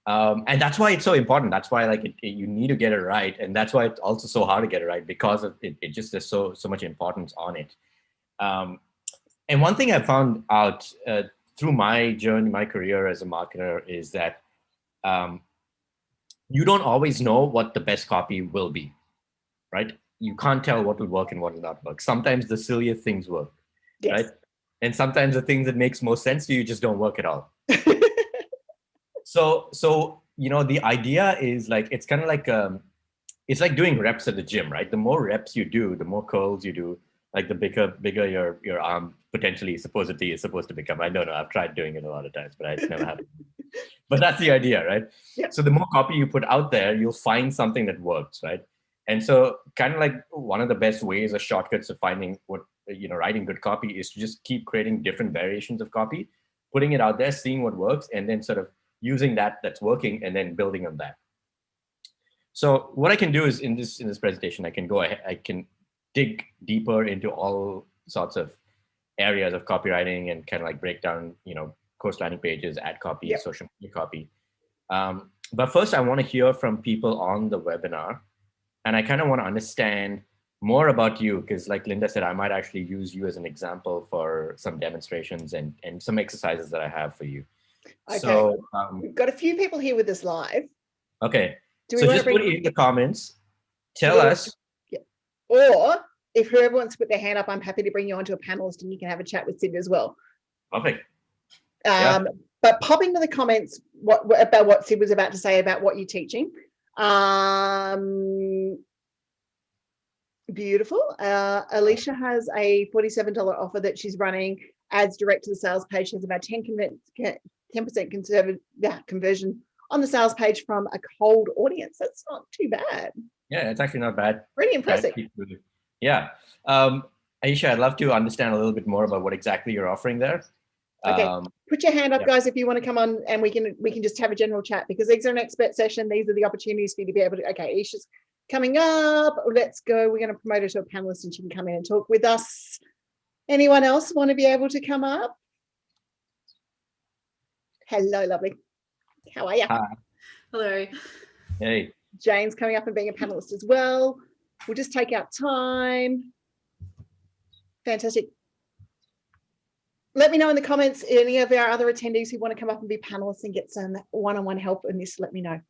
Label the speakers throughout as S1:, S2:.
S1: And that's why it's so important. That's why you need to get it right. And that's why it's also so hard to get it right, because it just there's so much importance on it. And one thing I found out through my journey, my career as a marketer, is that you don't always know what the best copy will be, right? You can't tell what will work and what will not work. Sometimes the silliest things work,
S2: Yes.
S1: right? And sometimes the things that makes most sense to you just don't work at all. So the idea is like, it's kind of like it's like doing reps at the gym, right? The more reps you do, the more curls you do, like the bigger your arm potentially supposedly is supposed to become. I don't know. I've tried doing it a lot of times, but it's never happened. But that's the idea, right?
S2: Yeah.
S1: So the more copy you put out there, you'll find something that works, right? And so kind of like one of the best ways or shortcuts of finding what, writing good copy is to just keep creating different variations of copy, putting it out there, seeing what works, and then sort of using that's working and then building on that. So what I can do is in this presentation, I can go ahead, I can dig deeper into all sorts of areas of copywriting and kind of like break down, course landing pages, ad copy,
S2: Yep.
S1: social media copy. But first, I want to hear from people on the webinar, and I kind of want to understand more about you, because like Linda said, I might actually use you as an example for some demonstrations and some exercises that I have for you.
S2: Okay.
S1: So
S2: we've got a few people here with us live.
S1: Okay. So just put it in the comments. Tell us.
S2: Yeah. Or if whoever wants to put their hand up, I'm happy to bring you onto a panelist and you can have a chat with Sid as well.
S1: Perfect.
S2: But pop into the comments about what Sid was about to say about what you're teaching. Beautiful. Alicia has a $47 offer that she's running, ads direct to the sales page. She has about 10% conversion on the sales page from a cold audience. That's not too bad.
S1: Yeah, it's actually not bad.
S2: Pretty impressive.
S1: Yeah. Aisha, I'd love to understand a little bit more about what exactly you're offering there.
S2: Okay, put your hand up, guys, if you want to come on, and we can just have a general chat, because these are an expert session. These are the opportunities for you to be able to. Okay, Aisha's coming up. Let's go. We're going to promote her to a panelist, and she can come in and talk with us. Anyone else want to be able to come up? Hello, lovely. How are you?
S1: Hi.
S3: Hello.
S1: Hey.
S2: Jane's coming up and being a panelist as well. We'll just take out time. Fantastic. Let me know in the comments, any of our other attendees who want to come up and be panelists and get some one-on-one help in this, let me know.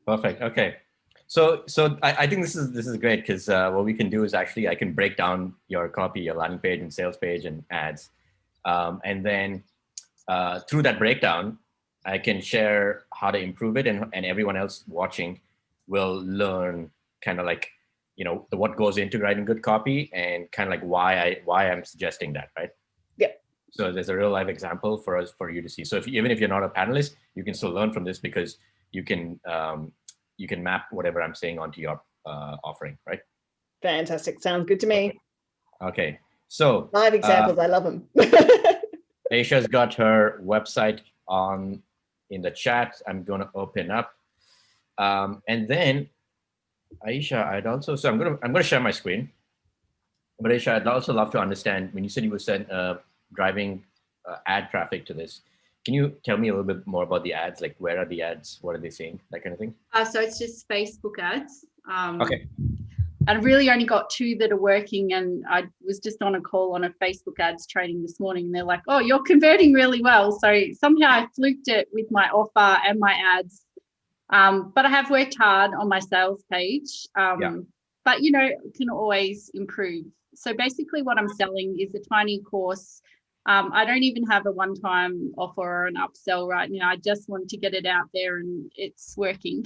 S1: Perfect. Okay. So I think this is great, because what we can do is actually I can break down your copy, your landing page and sales page and ads. And then through that breakdown, I can share how to improve it, and everyone else watching will learn kind of like, what goes into writing good copy, and kind of like why I'm suggesting that, right?
S2: Yeah.
S1: So there's a real life example for you to see. So even if you're not a panelist, you can still learn from this, because you can map whatever I'm saying onto your offering, right?
S2: Fantastic. Sounds good to me.
S1: Okay. So
S2: live examples, I love them.
S1: Aisha's got her website in the chat. I'm going to open up, and then Aisha, I'm going to share my screen. But Aisha, I'd also love to understand, when you said you were driving ad traffic to this, can you tell me a little bit more about the ads? Like, where are the ads? What are they saying? That kind of thing.
S3: So it's just Facebook ads.
S1: Okay.
S3: I've really only got 2 that are working, and I was just on a call on a Facebook ads training this morning, and they're like, "Oh, you're converting really well." So somehow I fluked it with my offer and my ads. But I have worked hard on my sales page. But can always improve. So basically what I'm selling is a tiny course. I don't even have a one-time offer or an upsell right now. I just want to get it out there, and it's working.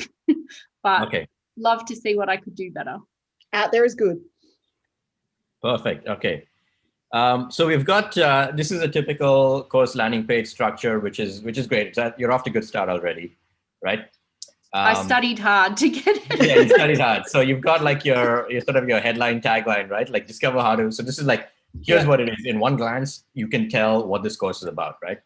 S3: But love to see what I could do better.
S2: Out there is good.
S1: Perfect. Okay. So we've got, this is a typical course landing page structure, which is great. You're off to a good start already, right?
S3: I studied hard to get it.
S1: Yeah, you studied hard. So you've got like your sort of your headline tagline, right? Like, discover how to. So this is like, here's what it is. In one glance, you can tell what this course is about, right?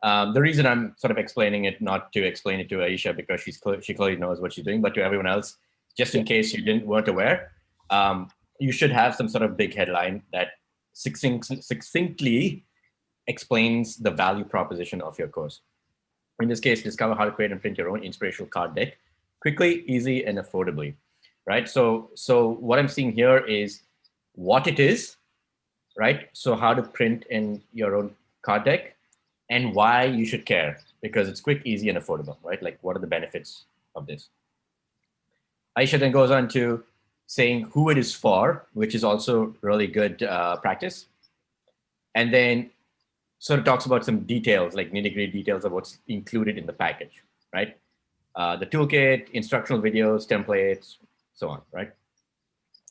S1: The reason I'm sort of explaining it, not to explain it to Aisha because she clearly knows what she's doing, but to everyone else, just in case you weren't aware, you should have some sort of big headline that succinctly explains the value proposition of your course. In this case, discover how to create and print your own inspirational card deck quickly, easy, and affordably, right? So what I'm seeing here is what it is, right? So how to print in your own card deck and why you should care, because it's quick, easy, and affordable, right? Like, what are the benefits of this? Aisha then goes on to saying who it is for, which is also really good practice. And then sort of talks about some details, like nitty-gritty details of what's included in the package, right? The toolkit, instructional videos, templates, so on, right?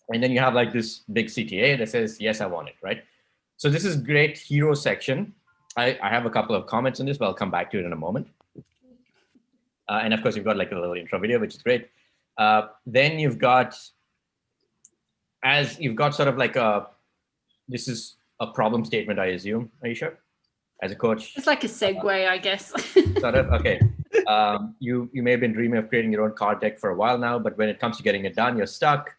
S1: And then you have like this big CTA that says, yes, I want it, right? So this is great hero section. I have a couple of comments on this, but I'll come back to it in a moment. And of course, you've got like a little intro video, which is great. Then you've got sort of like this is a problem statement, I assume, Aisha, as a coach.
S3: It's like a segue, I guess.
S1: Sort of, okay. You may have been dreaming of creating your own card deck for a while now, but when it comes to getting it done, you're stuck.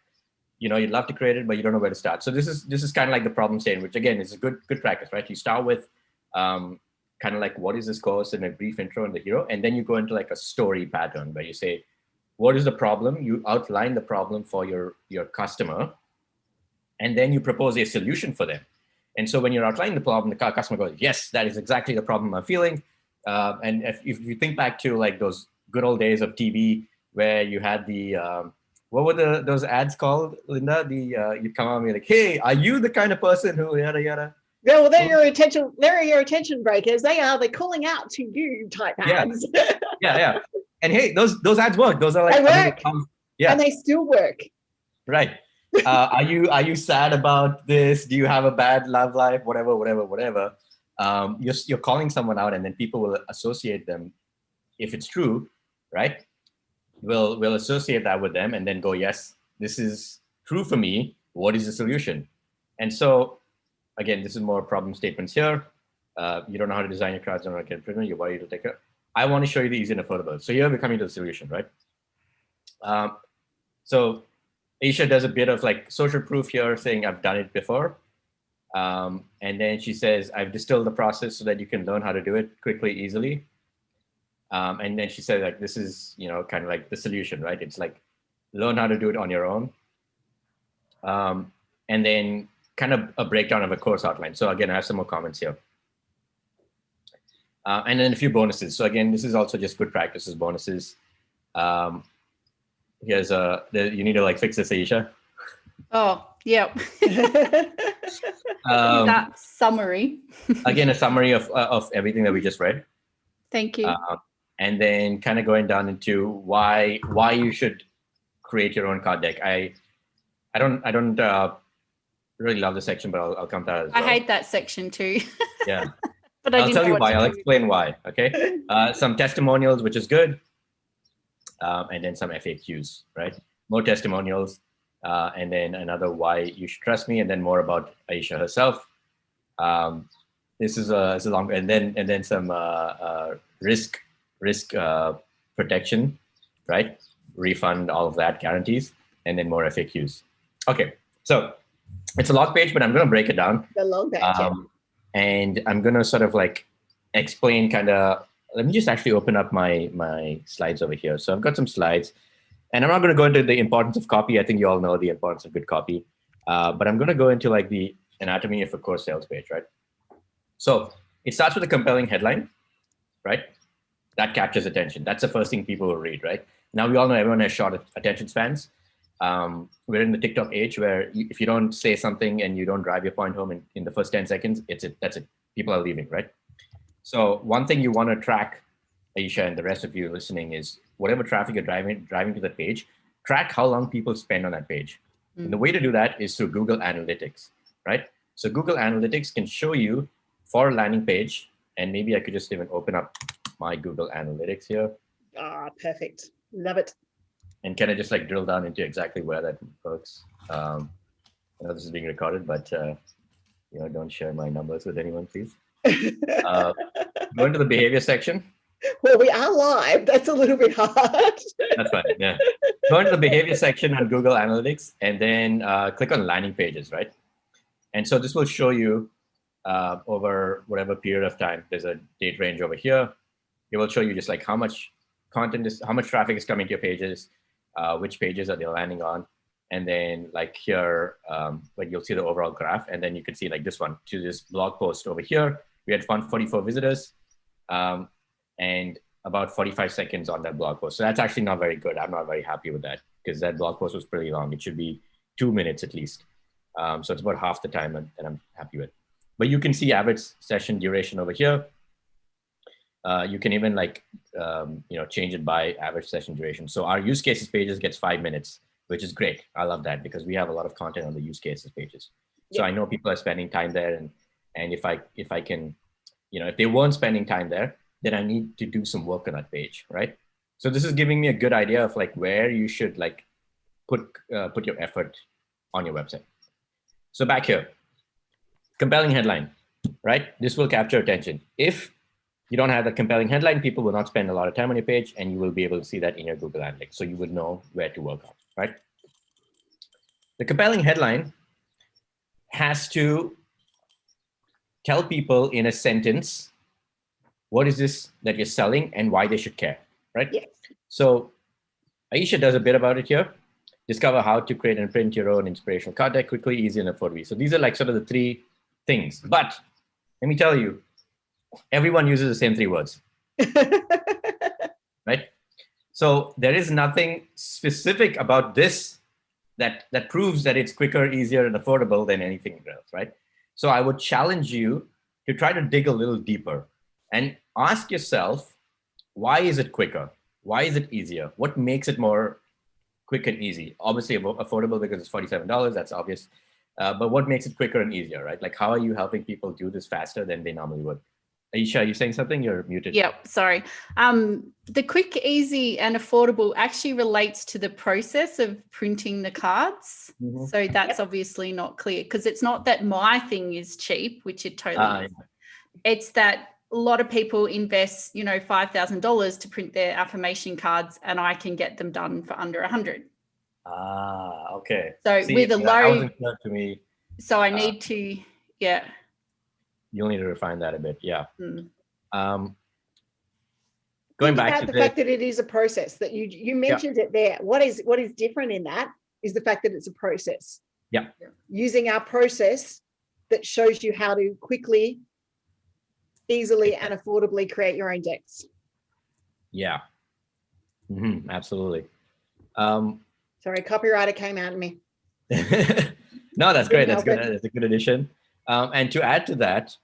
S1: You know, you'd love to create it, but you don't know where to start. So this is kind of like the problem statement, which again is a good practice, right? You start with kind of like, what is this course, and a brief intro and the hero, and then you go into like a story pattern where you say, what is the problem? You outline the problem for your customer, and then you propose a solution for them. And so when you're outlining the problem, the customer goes, yes, that is exactly the problem I'm feeling. And if you think back to like those good old days of TV where you had the, what were those ads called, Linda? You'd come on and be like, hey, are you the kind of person who yada, yada?
S2: Yeah, well, they're your attention breakers. They're calling out to you type ads.
S1: Yeah. And hey, those ads work. Those are like,
S2: they work.
S1: Yeah.
S2: And they still work.
S1: Right. Are you sad about this? Do you have a bad love life? Whatever. You're calling someone out, and then people will associate them, if it's true, right? We'll associate that with them, and then go, yes, this is true for me. What is the solution? And so, again, this is more problem statements here. You don't know how to design your cards, don't know how to get printer. You're worried to take it. I want to show you the easy and affordable. So here we're coming to the solution, right? So Aisha does a bit of like social proof here, saying I've done it before. And then she says, I've distilled the process so that you can learn how to do it quickly, easily. And then she said, like, this is, kind of like the solution, right? It's like, learn how to do it on your own. And then kind of a breakdown of a course outline. So again, I have some more comments here. And then a few bonuses. So again, this is also just good practices, bonuses. Here's you need to like fix this, Aisha.
S3: Oh, yeah. That summary.
S1: Again, a summary of everything that we just read.
S3: Thank you.
S1: And then kind of going down into why you should create your own card deck. I don't really love the section, but I'll come to that as well.
S3: I hate that section too.
S1: Yeah.
S3: But
S1: I'll tell you why. I'll explain why. Okay. Some testimonials, which is good. And then some FAQs, right? More testimonials. And then another why you should trust me, and then more about Aisha herself. This is a long, and then some risk protection, right? Refund, all of that, guarantees, and then more FAQs. Okay, so it's a log page, but I'm going to break it down.
S2: The log page.
S1: And I'm going to sort of like explain kind of. Let me just actually open up my slides over here. So I've got some slides. And I'm not going to go into the importance of copy. I think you all know the importance of good copy. But I'm going to go into like the anatomy of a course sales page, right? So it starts with a compelling headline, right? That captures attention. That's the first thing people will read, right? Now, we all know everyone has short attention spans. We're in the TikTok age where if you don't say something and you don't drive your point home in the first 10 seconds, that's it. People are leaving, right? So one thing you want to track, Aisha, and the rest of you listening, is whatever traffic you're driving to the page, track how long people spend on that page. And the way to do that is through Google Analytics, right? So Google Analytics can show you for a landing page, and maybe I could just even open up my Google Analytics here.
S2: Ah, perfect. Love it.
S1: And can I just like drill down into exactly where that works? I know this is being recorded, but don't share my numbers with anyone, please. Go into the behavior section.
S2: Well, we are live. That's a little bit hard.
S1: That's fine. Yeah. Go into the behavior section on Google Analytics, and then click on landing pages, right? And so this will show you over whatever period of time. There's a date range over here. it will show you just like how much how much traffic is coming to your pages, which pages are they landing on. And then like here, like you'll see the overall graph, and then you can see like this one to this blog post over here. We had 144 visitors and about 45 seconds on that blog post. So that's actually not very good. I'm not very happy with that because that blog post was pretty long. It should be 2 minutes at least. So it's about half the time that I'm happy with. But you can see average session duration over here. You can even like, change it by average session duration. So our use cases pages gets 5 minutes, which is great. I love that because we have a lot of content on the use cases pages. So I know people are spending time there, and if I can, if they weren't spending time there, then I need to do some work on that page, right? So this is giving me a good idea of like where you should like put your effort on your website. So back here, compelling headline, right? This will capture attention. If you don't have a compelling headline, people will not spend a lot of time on your page, and you will be able to see that in your Google Analytics. So you would know where to work on, right? The compelling headline has to tell people in a sentence, what is this that you're selling and why they should care, right?
S2: Yes.
S1: So Aisha does a bit about it here. Discover how to create and print your own inspirational card deck quickly, easy, and affordably. So these are like sort of the 3 things. But let me tell you, everyone uses the same 3 words, right? So there is nothing specific about this that proves that it's quicker, easier, and affordable than anything else, right? So I would challenge you to try to dig a little deeper and ask yourself, why is it quicker? Why is it easier? What makes it more quick and easy? Obviously affordable because it's $47, that's obvious. But what makes it quicker and easier, right? Like how are you helping people do this faster than they normally would? Aisha, are you saying something? You're muted.
S3: Yep, sorry. The quick, easy, and affordable actually relates to the process of printing the cards. Mm-hmm. So that's obviously not clear because it's not that my thing is cheap, which it totally is. It's that a lot of people invest, $5,000 to print their affirmation cards, and I can get them done for under $100.
S1: Okay.
S3: So with a low,
S1: that wasn't clear to me.
S3: So I need to,
S1: You'll need to refine that a bit. Yeah.
S2: Going
S1: back
S2: to the fact that it is a process that you mentioned it there. What is different in that is the fact that it's a process.
S1: Yeah.
S2: Using our process that shows you how to quickly, easily, and affordably create your own decks.
S1: Yeah. Mm-hmm. Absolutely.
S2: Sorry, copywriter came out of me.
S1: No, that's great. That's good. That's a good addition. And to add to that,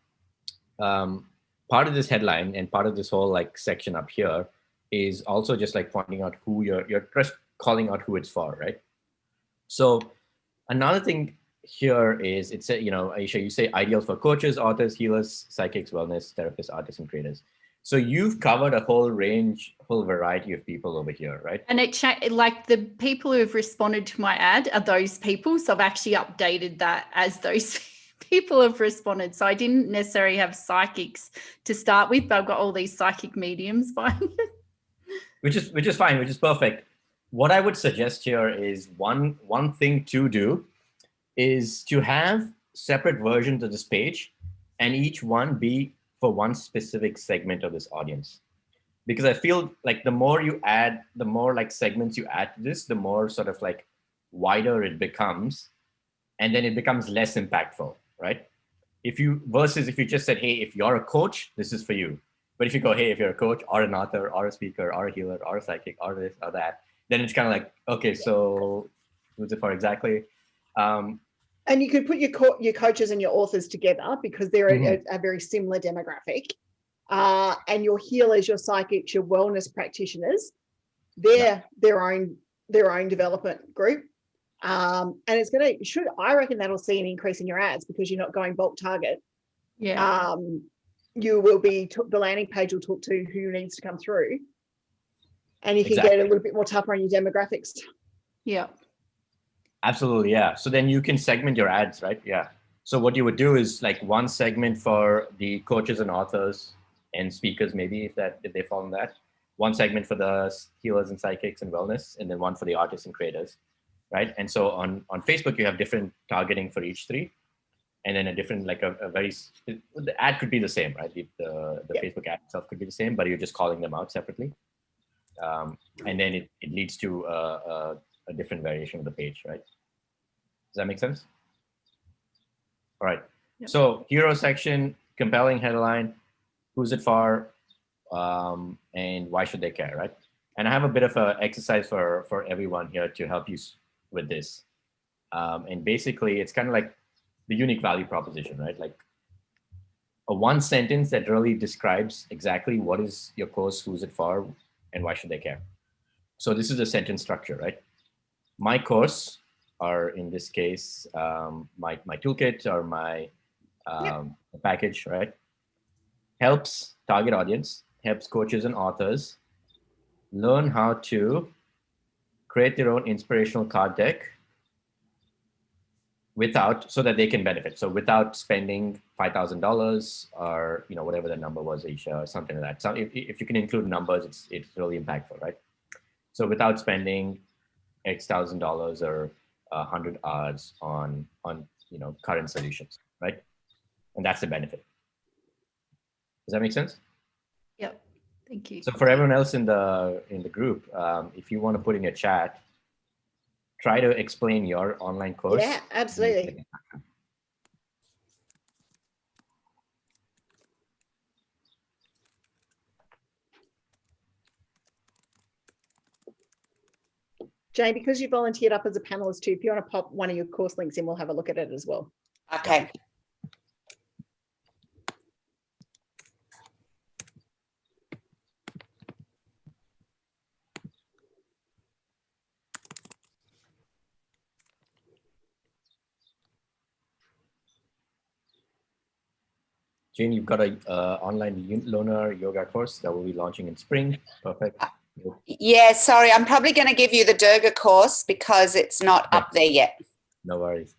S1: part of this headline and part of this whole like section up here is also just like pointing out who you're just calling out who it's for, right? So another thing here is it's a, Aisha, you say ideal for coaches, authors, healers, psychics, wellness, therapists, artists, and creators. So you've covered a whole variety of people over here, right?
S3: And like the people who have responded to my ad are those people. So I've actually updated that as those people have responded. So I didn't necessarily have psychics to start with, but I've got all these psychic mediums behind it.
S1: Which is fine, which is perfect. What I would suggest here is one thing to do is to have separate versions of this page, and each one be for one specific segment of this audience. Because I feel like the more you add, the more like segments you add to this, the more sort of like wider it becomes, and then it becomes less impactful, right? Versus if you just said, hey, if you're a coach, this is for you. But if you go, hey, if you're a coach or an author or a speaker or a healer or a psychic or this or that, then it's kind of like, okay, so who's it for exactly?
S2: And you could put your coaches and your authors together because they're a very similar demographic. And your healers, your psychics, your wellness practitioners, they're their own development group. And I reckon that'll see an increase in your ads because you're not going bulk target.
S3: Yeah.
S2: You will be, the landing page will talk to who needs to come through. And you can get a little bit more tougher on your demographics.
S3: Yeah.
S1: Absolutely, yeah. So then you can segment your ads, right? Yeah. So what you would do is like one segment for the coaches and authors and speakers, maybe if they fall in that. One segment for the healers and psychics and wellness, and then one for the artists and creators, right? And so on Facebook, you have different targeting for each 3. and then a different, like a very, the ad could be the same, right? The Facebook ad itself could be the same, but you're just calling them out separately. And then it leads to a different variation of the page, right? Does that make sense? All right. Yep. So hero section, compelling headline, who's it for, and why should they care, right? And I have a bit of an exercise for everyone here to help you with this. And basically, it's kind of like the unique value proposition, right? Like a one sentence that really describes exactly what is your course, who's it for, and why should they care. So this is a sentence structure, right? My course, or in this case, my toolkit or my package, right? Helps target audience, helps coaches and authors learn how to create their own inspirational card deck so that they can benefit. So without spending $5,000 or whatever the number was, Aisha, or something like that. So if you can include numbers, it's really impactful, right? So without spending X thousand dollars or 100 hours on current solutions, right? And that's the benefit. Does that make sense?
S3: Yep. Thank you.
S1: So for everyone else in the group, if you want to put in your chat, try to explain your online course.
S2: Yeah, absolutely. Jane, because you volunteered up as a panelist too, if you want to pop one of your course links in, we'll have a look at it as well.
S4: Okay.
S1: Jane, you've got a online loaner yoga course that will be launching in spring. Perfect.
S4: Yeah, sorry, I'm probably going to give you the Durga course because it's not up there yet.
S1: No worries.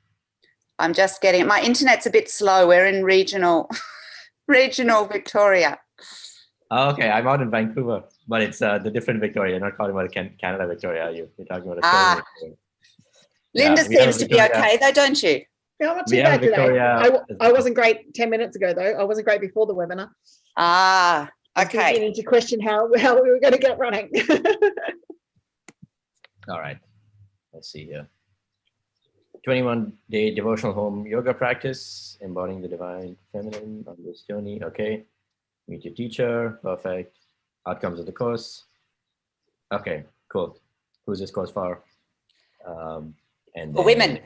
S4: I'm just getting it. My internet's a bit slow. We're in regional Victoria.
S1: Oh, okay, I'm out in Vancouver, but it's the different Victoria. You're not talking about Canada Victoria, are you? You're talking about Australia Victoria.
S4: Linda seems to be okay though, don't you?
S2: No, I'm not too bad today. I wasn't great 10 minutes ago, though. I wasn't great before the webinar.
S4: Ah, okay.
S2: You need to question how we were going to get running.
S1: All right. Let's see here. 21-day devotional home yoga practice, embodying the divine feminine on this journey. Okay. Meet your teacher. Perfect. Outcomes of the course. Okay, cool. Who's this course for? And
S4: for women.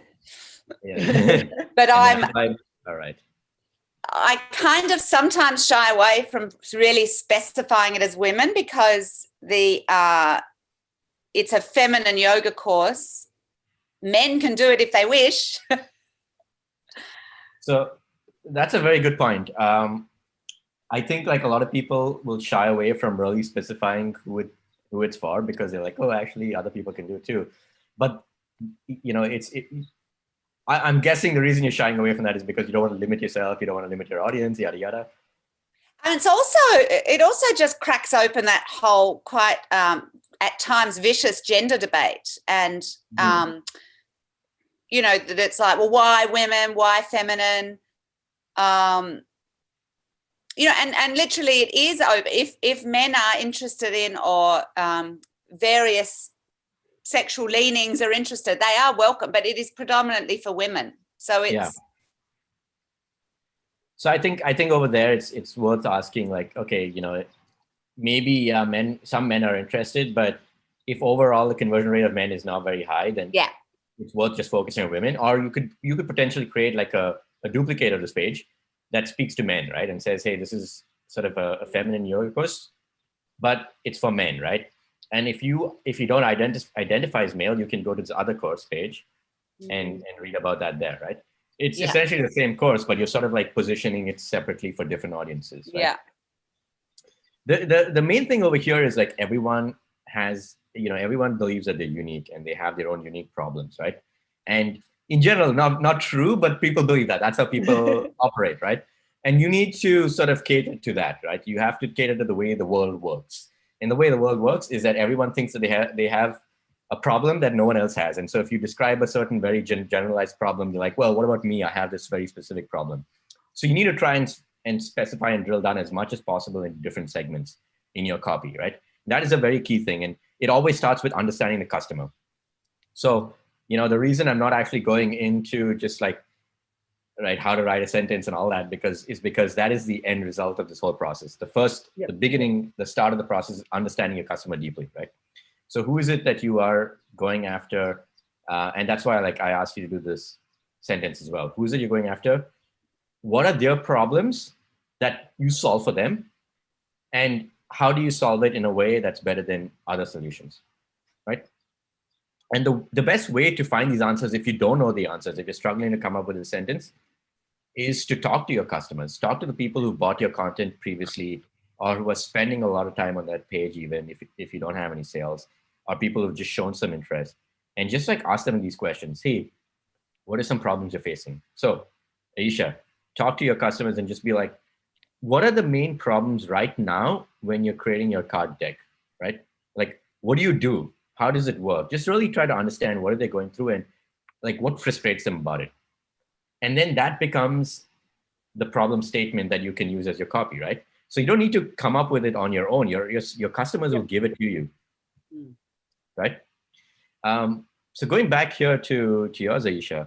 S1: Yeah.
S4: But
S1: all right.
S4: I kind of sometimes shy away from really specifying it as women because it's a feminine yoga course. Men can do it if they wish.
S1: So that's a very good point. I think like a lot of people will shy away from really specifying who it's for because they're like, oh, actually other people can do it too. But I'm guessing the reason you're shying away from that is because you don't want to limit yourself, you don't want to limit your audience, yada, yada.
S4: And it also just cracks open that whole quite, at times, vicious gender debate. And, that it's like, well, why women, why feminine? And literally it is open. If men are interested in or various sexual leanings are interested, they are welcome, but it is predominantly for women. So it's.
S1: Yeah. So I think over there it's worth asking, like, okay, maybe some men are interested, but if overall the conversion rate of men is not very high, then it's worth just focusing on women. Or you could potentially create like a duplicate of this page that speaks to men, right, and says, hey, this is sort of a feminine yoga course, but it's for men, right? And if you don't identify as male, you can go to this other course page and read about that there, right? It's essentially the same course, but you're sort of like positioning it separately for different audiences. Right?
S4: Yeah.
S1: The main thing over here is like everyone believes that they're unique and they have their own unique problems, right? And in general, not true, but people believe that. That's how people operate, right? And you need to sort of cater to that, right? You have to cater to the way the world works. And the way the world works is that everyone thinks that they have a problem that no one else has. And so if you describe a certain very generalized problem, you're like, well, what about me? I have this very specific problem. So you need to try and specify and drill down as much as possible in different segments in your copy, right? That is a very key thing. And it always starts with understanding the customer. So, the reason I'm not actually going into just like, right, how to write a sentence and all that, because that is the end result of this whole process. The beginning, the start of the process is understanding your customer deeply, right? So who is it that you are going after? And that's why I asked you to do this sentence as well. Who is it you're going after? What are their problems that you solve for them? And how do you solve it in a way that's better than other solutions, right? And the best way to find these answers, if you don't know the answers, if you're struggling to come up with a sentence, is to talk to your customers, talk to the people who bought your content previously, or who are spending a lot of time on that page, even if you don't have any sales, or people who've just shown some interest, and just ask them these questions. Hey, what are some problems you're facing? So Aisha, talk to your customers and just be like, what are the main problems right now when you're creating your card deck, right? Like, what do you do? How does it work? Just really try to understand what are they going through and what frustrates them about it. And then that becomes the problem statement that you can use as your copy, right? So you don't need to come up with it on your own. Your customers will give it to you, right? So going back here to yours, Aisha,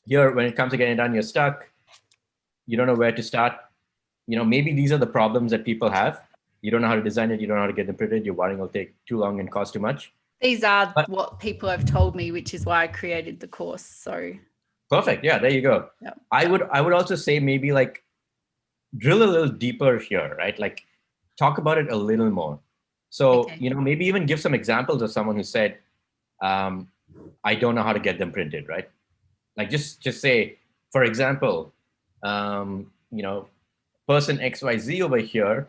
S1: here when it comes to getting it done, you're stuck. You don't know where to start. Maybe these are the problems that people have. You don't know how to design it. You don't know how to get them printed. You're worrying it'll take too long and cost too much.
S3: These are what people have told me, which is why I created the course. So
S1: perfect. Yeah, there you go.
S3: Yep.
S1: I would also say maybe drill a little deeper here, right? Talk about it a little more. So,
S3: okay.
S1: Maybe even give some examples of someone who said, I don't know how to get them printed, right? Just say, for example, person XYZ over here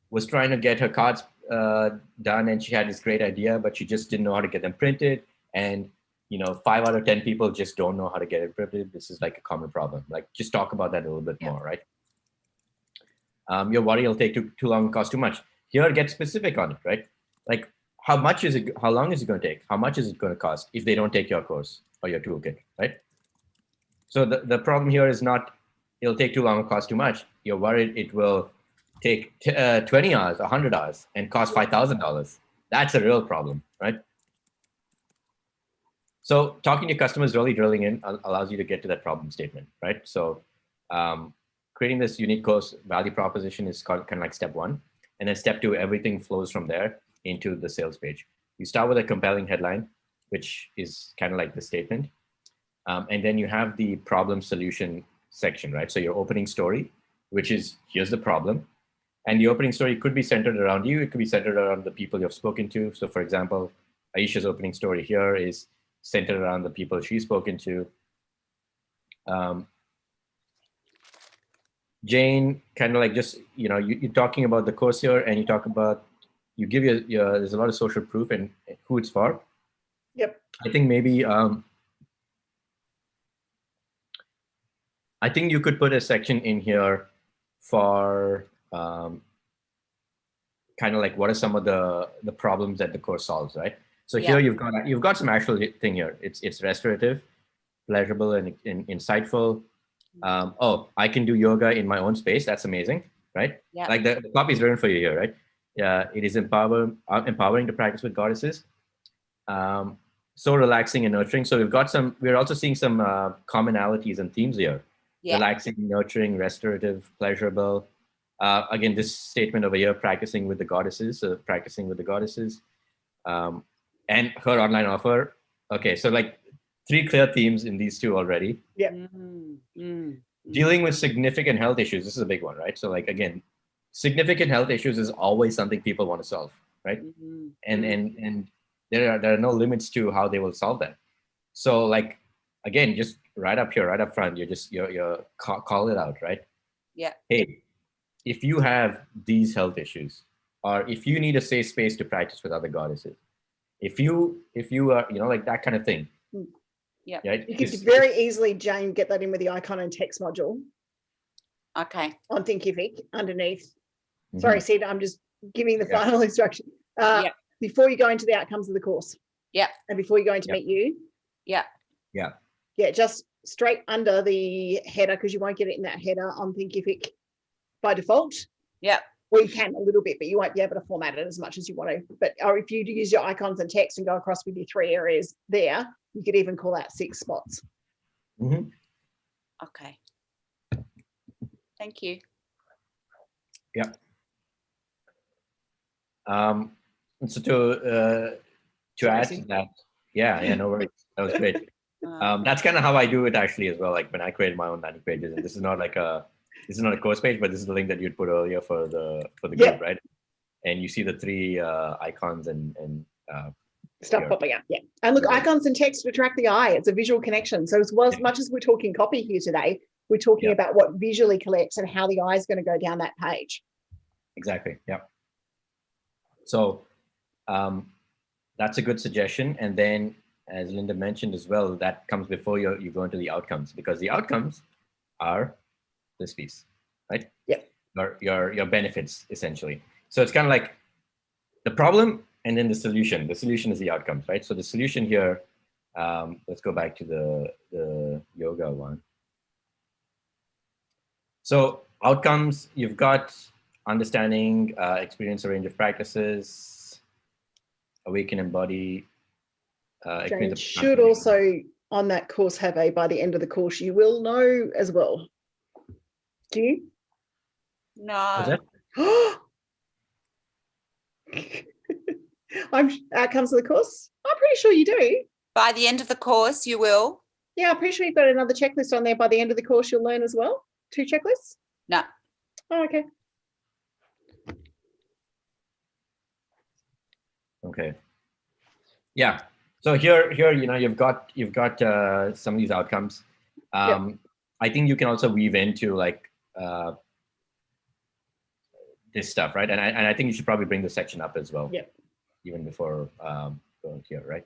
S1: was trying to get her cards done, and she had this great idea, but she just didn't know how to get them printed. And 5 out of 10 people just don't know how to get it printed. This is a common problem. Just talk about that a little bit more, right? Your worry it'll take too long and cost too much. Here, get specific on it, right? How much is it? How long is it going to take? How much is it going to cost if they don't take your course or your toolkit, right? So the problem here is not it'll take too long or cost too much. You're worried it will take 20 hours, 100 hours, and cost $5,000. That's a real problem, right? So talking to your customers, really drilling in allows you to get to that problem statement, right? So creating this unique course value proposition is kind of like step one. And then step two, everything flows from there into the sales page. You start with a compelling headline, which is kind of like the statement. And then you have the problem solution section, right? So your opening story, which is here's the problem. And the opening story could be centered around you. It could be centered around the people you've spoken to. So for example, Aisha's opening story here is centered around the people she's spoken to. Jane, kind of just, you're talking about the course here, and you give there's a lot of social proof and who it's for.
S2: Yep.
S1: I think maybe, I think you could put a section in here for kind of what are some of the problems that the course solves, right? So here you've got some actual thing here. It's restorative, pleasurable, and insightful. I can do yoga in my own space. That's amazing, right?
S4: Yeah.
S1: The copy is written for you here, right? It is empowering to practice with goddesses. So relaxing and nurturing. So we're also seeing some commonalities and themes here. Yeah. Relaxing, nurturing, restorative, pleasurable. Again, this statement over here, practicing with the goddesses. And her online offer. Okay, so 3 clear themes in these 2 already.
S2: Yeah.
S1: Dealing with significant health issues. This is a big one, right? So again, significant health issues is always something people want to solve, right? And there are no limits to how they will solve that. So again, just right up here, right up front, you're call it out, right?
S4: Yeah.
S1: Hey, if you have these health issues, or if you need a safe space to practice with other goddesses, if you are, that kind of thing.
S4: Yeah.
S1: Right?
S2: You could very easily, Jane, get that in with the icon and text module.
S4: Okay.
S2: On Thinkific underneath. Sorry, Sid, I'm just giving the final instruction. before you go into the outcomes of the course.
S4: Yep.
S2: And before you go into
S1: Yep.
S2: meet you.
S4: Yeah.
S1: Yeah.
S2: Yeah, just straight under the header, because you won't get it in that header on Thinkific by default.
S4: Yep.
S2: Well, you can a little bit, but you won't be able to format it as much as you want to. But or if you use your icons and text and go across with your 3 areas there, you could even call out 6 spots.
S1: Mm-hmm.
S4: Okay. Thank you.
S1: Yeah. So to add to that, yeah, no worries. That was great. That's kind of how I do it actually as well. Like when I created my own landing pages, and this is not a course page, but this is the link that you'd put earlier for the group, right? And you see the 3 icons and
S2: Stuff popping up, yeah. And look, icons and text attract the eye. It's a visual connection. So as much as we're talking copy here today, we're talking about what visually collects and how the eye is going to go down that page.
S1: Exactly. Yeah. So that's a good suggestion. And then, as Linda mentioned as well, that comes before you go into the outcomes, because the outcomes are this piece, right?
S2: Yeah.
S1: Your benefits essentially. So it's kind of like the problem and then the solution. The solution is the outcomes, right? So the solution here, let's go back to the yoga one. So outcomes, you've got understanding, experience a range of practices, awaken, embody.
S2: Jane should also on that course have a by the end of the course you will know as well. Do you?
S4: No.
S2: Outcomes of the course. I'm pretty sure you do.
S4: By the end of the course, you will.
S2: Yeah, I'm pretty sure you've got another checklist on there. By the end of the course, you'll learn as well. 2 checklists?
S4: No.
S2: Oh, okay.
S1: Okay. Yeah. So here, you've got some of these outcomes. I think you can also weave into like this stuff, right? And I think you should probably bring the section up as well.
S2: Yeah.
S1: Even before going here, right?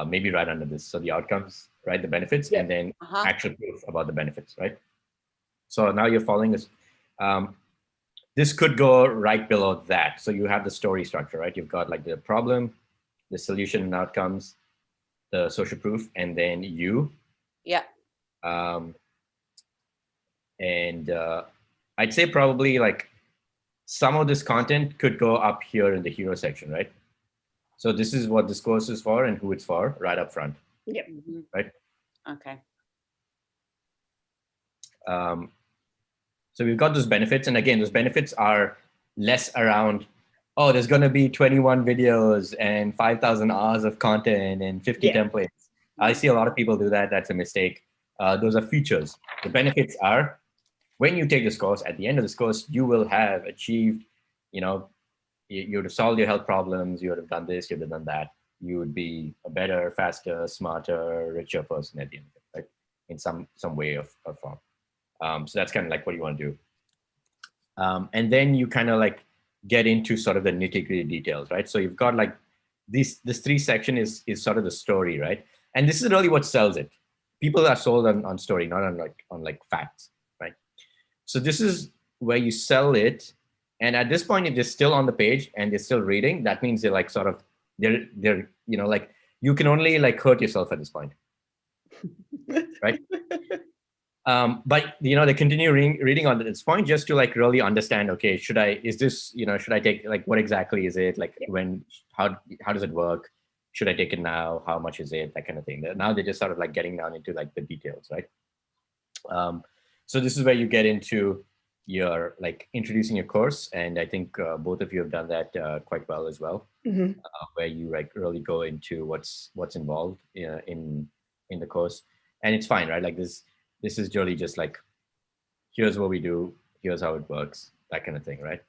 S1: Maybe right under this. So the outcomes, right? The benefits, and then actual proof about the benefits, right? So now you're following this. This could go right below that. So you have the story structure, right? You've got like the problem, the solution and outcomes, the social proof, and then you.
S4: Yeah.
S1: And I'd say probably like some of this content could go up here in the hero section, right? So this is what this course is for and who it's for right up front.
S2: Yep.
S1: Right.
S4: Okay.
S1: So we've got those benefits. And again, those benefits are less around, oh, there's going to be 21 videos and 5,000 hours of content and 50 templates. I see a lot of people do that. That's a mistake. Those are features. The benefits are when you take this course, at the end of this course, you will have achieved, you would have solved your health problems. You would have done this, you would have done that. You would be a better, faster, smarter, richer person at the end of it, right? In some way or form. So that's kind of like what you want to do. And then you kind of like get into sort of the nitty-gritty details, right? So you've got like this 3 section is sort of the story, right? And this is really what sells it. People are sold on story, not on facts, right? So this is where you sell it. And at this point, if they're still on the page and they're still reading, that means they're like sort of they're like you can only like hurt yourself at this point, right? But they continue reading on this point just to like really understand. Okay, should I take like what exactly is it like how does it work? Should I take it now? How much is it? That kind of thing. Now they're just sort of like getting down into like the details, right? So this is where you get into your like introducing your course, and I think both of you have done that quite well as well, where you like really go into what's involved in the course, and it's fine, right? Like this is really just like, here's what we do, here's how it works, that kind of thing, right?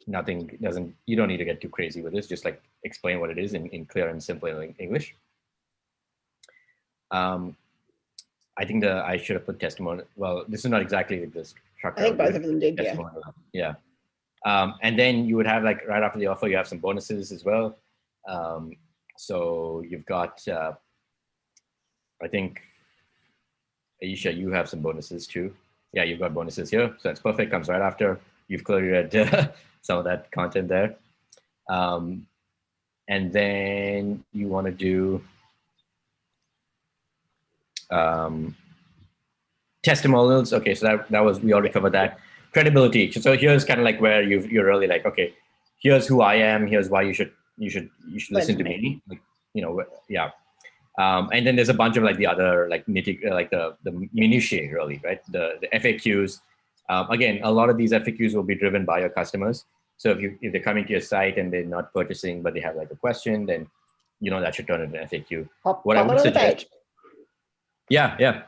S1: You don't need to get too crazy with this. Just like explain what it is in clear and simple English. I think I should have put testimonial. Well, this is not exactly this structure.
S2: I think both of them did,
S1: yeah. And then you would have like right after the offer, you have some bonuses as well. So you've got, I think, Aisha, you have some bonuses too. Yeah, you've got bonuses here. So that's perfect, comes right after. You've clearly read some of that content there. And then you want to do testimonials. Okay, so that was, we already covered that. Credibility. So here's kind of like where you're really like, okay, here's who I am. Here's why you should listen to me. Like, yeah. And then there's a bunch of like the other like like the minutiae really, right? The FAQs. Again, a lot of these FAQs will be driven by your customers. So if they're coming to your site and they're not purchasing, but they have like a question, then that should turn into an FAQ. What I would suggest, yeah.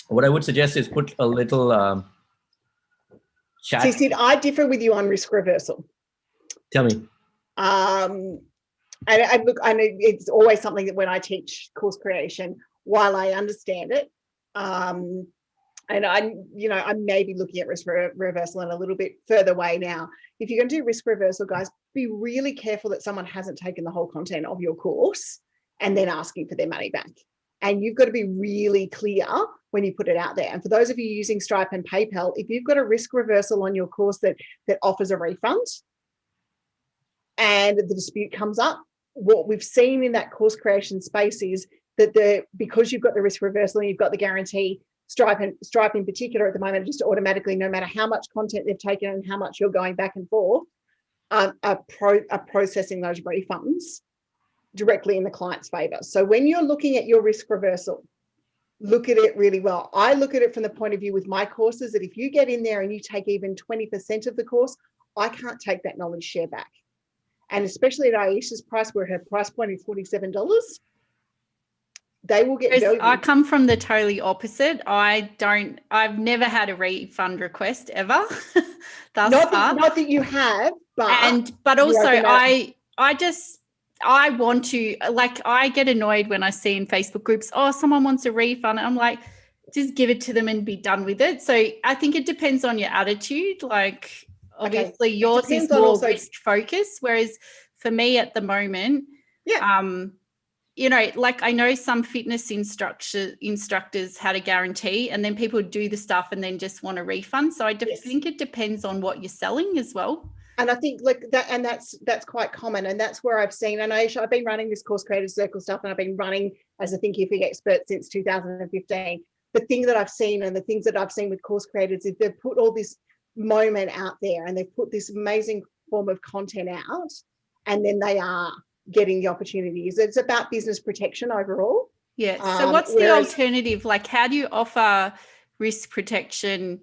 S1: What I would suggest is put a little chat.
S2: See, Sid, I differ with you on risk reversal.
S1: Tell me.
S2: And look, I know it's always something that when I teach course creation, while I understand it, and I may be looking at risk reversal in a little bit further way now. If you're going to do risk reversal, guys, be really careful that someone hasn't taken the whole content of your course and then asking for their money back. And you've got to be really clear when you put it out there. And for those of you using Stripe and PayPal, if you've got a risk reversal on your course that offers a refund and the dispute comes up, what we've seen in that course creation space is that because you've got the risk reversal and you've got the guarantee, Stripe in particular at the moment, just automatically, no matter how much content they've taken and how much you're going back and forth, are processing those refunds directly in the client's favor. So when you're looking at your risk reversal, look at it really well. I look at it from the point of view with my courses that if you get in there and you take even 20% of the course, I can't take that knowledge share back. And especially at Aisha's price, where her price point is $47, they will get value.
S3: I come from the totally opposite. I've never had a refund request ever.
S2: Not that you have,
S3: but also I want to, like, I get annoyed when I see in Facebook groups, someone wants a refund. I'm like, just give it to them and be done with it. So I think it depends on your attitude. Like, obviously yours is more risk focused, whereas for me at the moment, like I know some fitness instructors had a guarantee and then people do the stuff and then just want a refund. So I think it depends on what you're selling as well.
S2: And I think like that, and that's quite common. And that's where I've seen, and Aisha, I've been running this Course Creator Circle stuff, and I've been running as a Thinkific expert since 2015. The thing that I've seen and the things that I've seen with course creators is they've put all this moment out there and they've put this amazing form of content out, and then they are getting the opportunities. It's about business protection overall.
S3: Yeah. So what's the alternative? Like, how do you offer risk protection?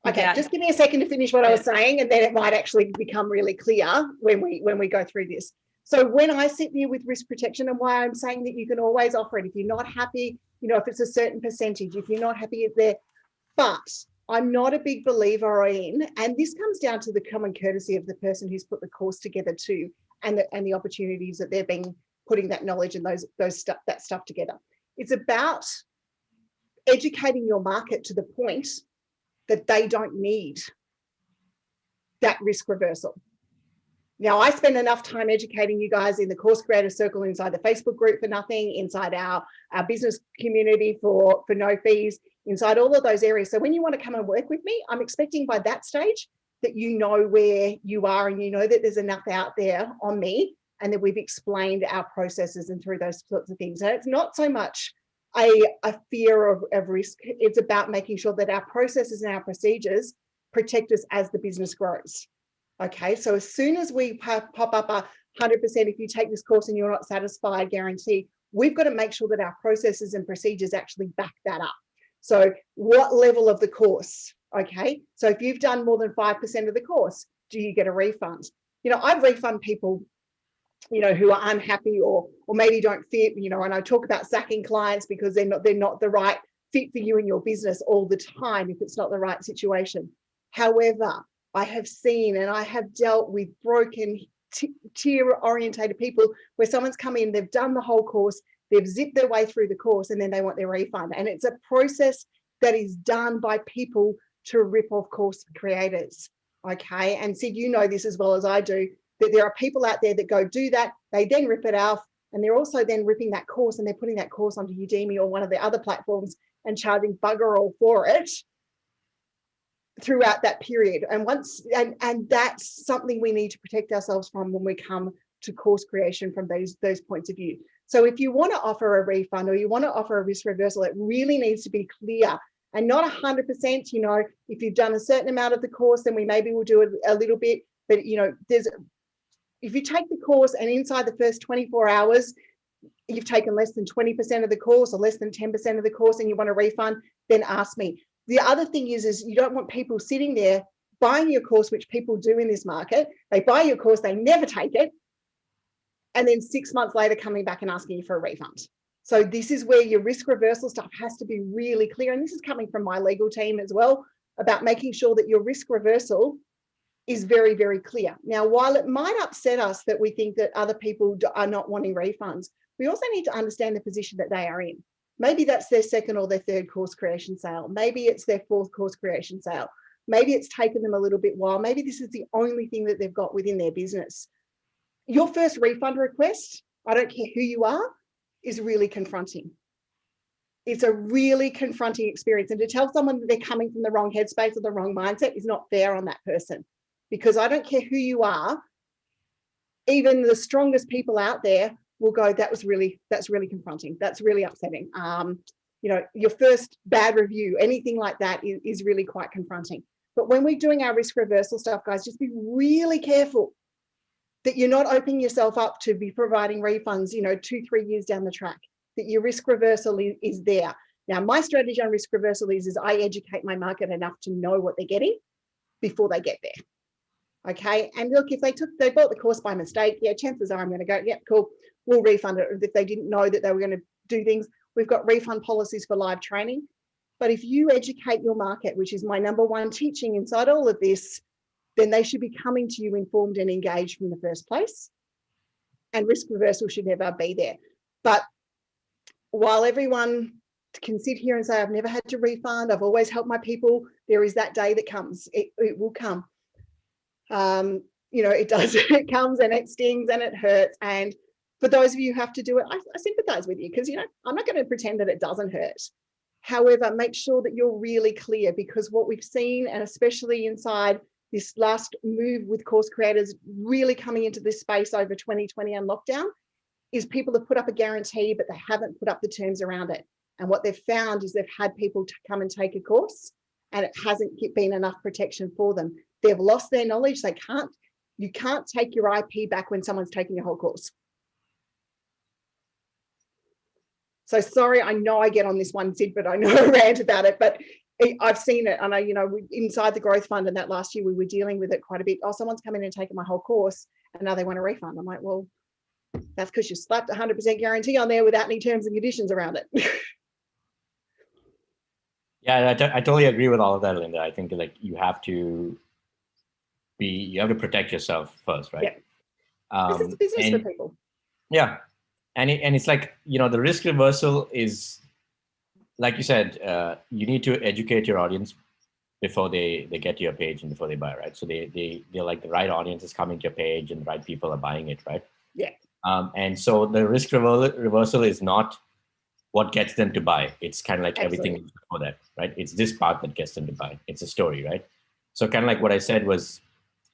S2: Okay, just give me a second to finish what I was saying, and then it might actually become really clear when we go through this. So when I sit there with risk protection, and why I'm saying that you can always offer it if you're not happy, if it's a certain percentage, if you're not happy it's there, but I'm not a big believer in, and this comes down to the common courtesy of the person who's put the course together too, and the opportunities that they've been putting that knowledge and that stuff together. It's about educating your market to the point that they don't need that risk reversal. Now, I spend enough time educating you guys in the Course Creator Circle, inside the Facebook group for nothing, inside our business community for no fees, inside all of those areas. So when you want to come and work with me, I'm expecting by that stage that you know where you are and you know that there's enough out there on me and that we've explained our processes and through those sorts of things. And it's not so much a fear of risk. It's about making sure that our processes and our procedures protect us as the business grows. Okay, so as soon as we pop up 100%, if you take this course and you're not satisfied, guarantee, we've got to make sure that our processes and procedures actually back that up. So what level of the course? Okay, so if you've done more than 5% of the course, do you get a refund? I refund people who are unhappy or maybe don't fit, and I talk about sacking clients because they're not the right fit for you and your business all the time if it's not the right situation. However, I have seen and I have dealt with broken tier-orientated people where someone's come in, they've done the whole course, they've zipped their way through the course, and then they want their refund. And it's a process that is done by people to rip off course creators. Okay, and Sid, you know this as well as I do, that there are people out there that go do that, they then rip it off, and they're also then ripping that course and they're putting that course onto Udemy or one of the other platforms and charging bugger all for it. throughout that period. And and that's something we need to protect ourselves from when we come to course creation from those points of view. So if you want to offer a refund or you want to offer a risk reversal, it really needs to be clear and not 100%. You know, if you've done a certain amount of the course, then we maybe will do it a little bit. But, you know, if you take the course and inside the first 24 hours, you've taken less than 20% of the course or less than 10% of the course and you want a refund, then ask me. The other thing is you don't want people sitting there buying your course, which people do in this market. They buy your course, they never take it, and then 6 months later coming back and asking you for a refund. So this is where your risk reversal stuff has to be really clear. And this is coming from my legal team as well, about making sure that your risk reversal is very, very clear. Now, while it might upset us that we think that other people are not wanting refunds, we also need to understand the position that they are in. Maybe that's their second or their third course creation sale. Maybe it's their fourth course creation sale. Maybe it's taken them a little bit while. Maybe this is the only thing that they've got within their business. Your first refund request, I don't care who you are, is really confronting. It's a really confronting experience. And to tell someone that they're coming from the wrong headspace or the wrong mindset is not fair on that person. Because I don't care who you are, even the strongest people out there will go, that's really confronting. That's really upsetting. You know, your first bad review, anything like that is really quite confronting. But when we're doing our risk reversal stuff, guys, just be really careful that you're not opening yourself up to be providing refunds, you know, 2-3 years down the track, that your risk reversal is there. Now, my strategy on risk reversal is I educate my market enough to know what they're getting before they get there. Okay, and look, if they bought the course by mistake, yeah, chances are I'm going to go, yeah, cool, we'll refund it. If they didn't know that they were going to do things, we've got refund policies for live training. But if you educate your market, which is my number one teaching inside all of this, then they should be coming to you informed and engaged from the first place. And risk reversal should never be there. But while everyone can sit here and say, I've never had to refund, I've always helped my people, there is that day that comes. It will come. You know, it does, it comes and it stings and it hurts. And for those of you who have to do it, I sympathize with you because, you know, I'm not going to pretend that it doesn't hurt. However, make sure that you're really clear, because what we've seen, and especially inside this last move with course creators really coming into this space over 2020 and lockdown, is people have put up a guarantee, but they haven't put up the terms around it. And what they've found is they've had people to come and take a course and it hasn't been enough protection for them. They've lost their knowledge. You can't take your IP back when someone's taking your whole course. So sorry, I know I get on this one, Sid, but I know I rant about it, but I've seen it. And inside the growth fund, and that last year we were dealing with it quite a bit. Oh, someone's come in and taken my whole course and now they want a refund. I'm like, well, that's because you slapped 100% guarantee on there without any terms and conditions around it.
S1: Yeah, I totally agree with all of that, Linda. I think like you have to protect yourself first, right?
S2: Yeah. This is business for people.
S1: Yeah. And it's like, you know, the risk reversal is, like you said, you need to educate your audience before they get to your page and before they buy, right? So they're like the right audience is coming to your page and the right people are buying it, right?
S2: Yeah.
S1: And so the risk reversal is not what gets them to buy. It's kind of like everything before that, right? It's this part that gets them to buy. It's a story, right? So kind of like what I said was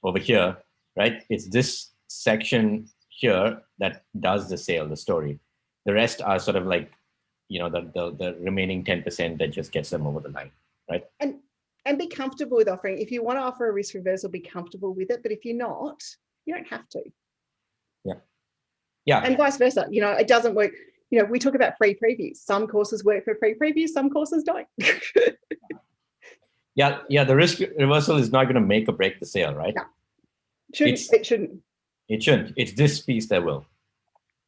S1: over here, right? It's this section here that does the sale, the story. The rest are sort of like, you know, the remaining 10% that just gets them over the line, right?
S2: And be comfortable with offering. If you want to offer a risk reversal, be comfortable with it. But if you're not, you don't have to.
S1: Yeah. Yeah.
S2: And vice versa. You know, it doesn't work. You know, we talk about free previews. Some courses work for free previews, some courses don't.
S1: Yeah. The risk reversal is not going to make or break the sale, right?
S2: No. It shouldn't.
S1: It shouldn't. It's this piece that will.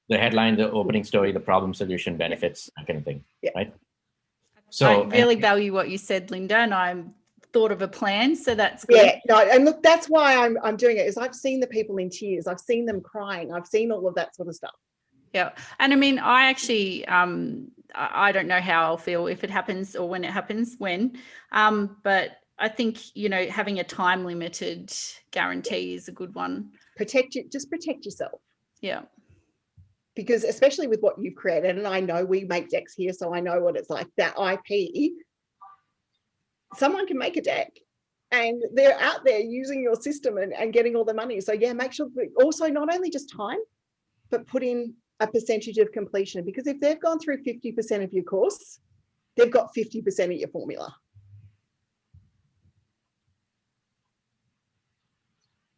S1: The headline, the opening story, the problem, solution, benefits, that kind of thing, right? So
S3: I really value what you said, Linda, and I'm thought of a plan, so that's good.
S2: Yeah, no, and look, that's why I'm doing it, is I've seen the people in tears, I've seen them crying, I've seen all of that sort of stuff.
S3: Yeah, and I mean, I actually, I don't know how I'll feel if it happens or when it happens, but I think, you know, having a time limited guarantee is a good one.
S2: Just protect yourself.
S3: Yeah.
S2: Because especially with what you've created, and I know we make decks here, so I know what it's like, that IP, someone can make a deck and they're out there using your system and getting all the money. So yeah, make sure also not only just time, but put in a percentage of completion, because if they've gone through 50% of your course, they've got 50% of your formula.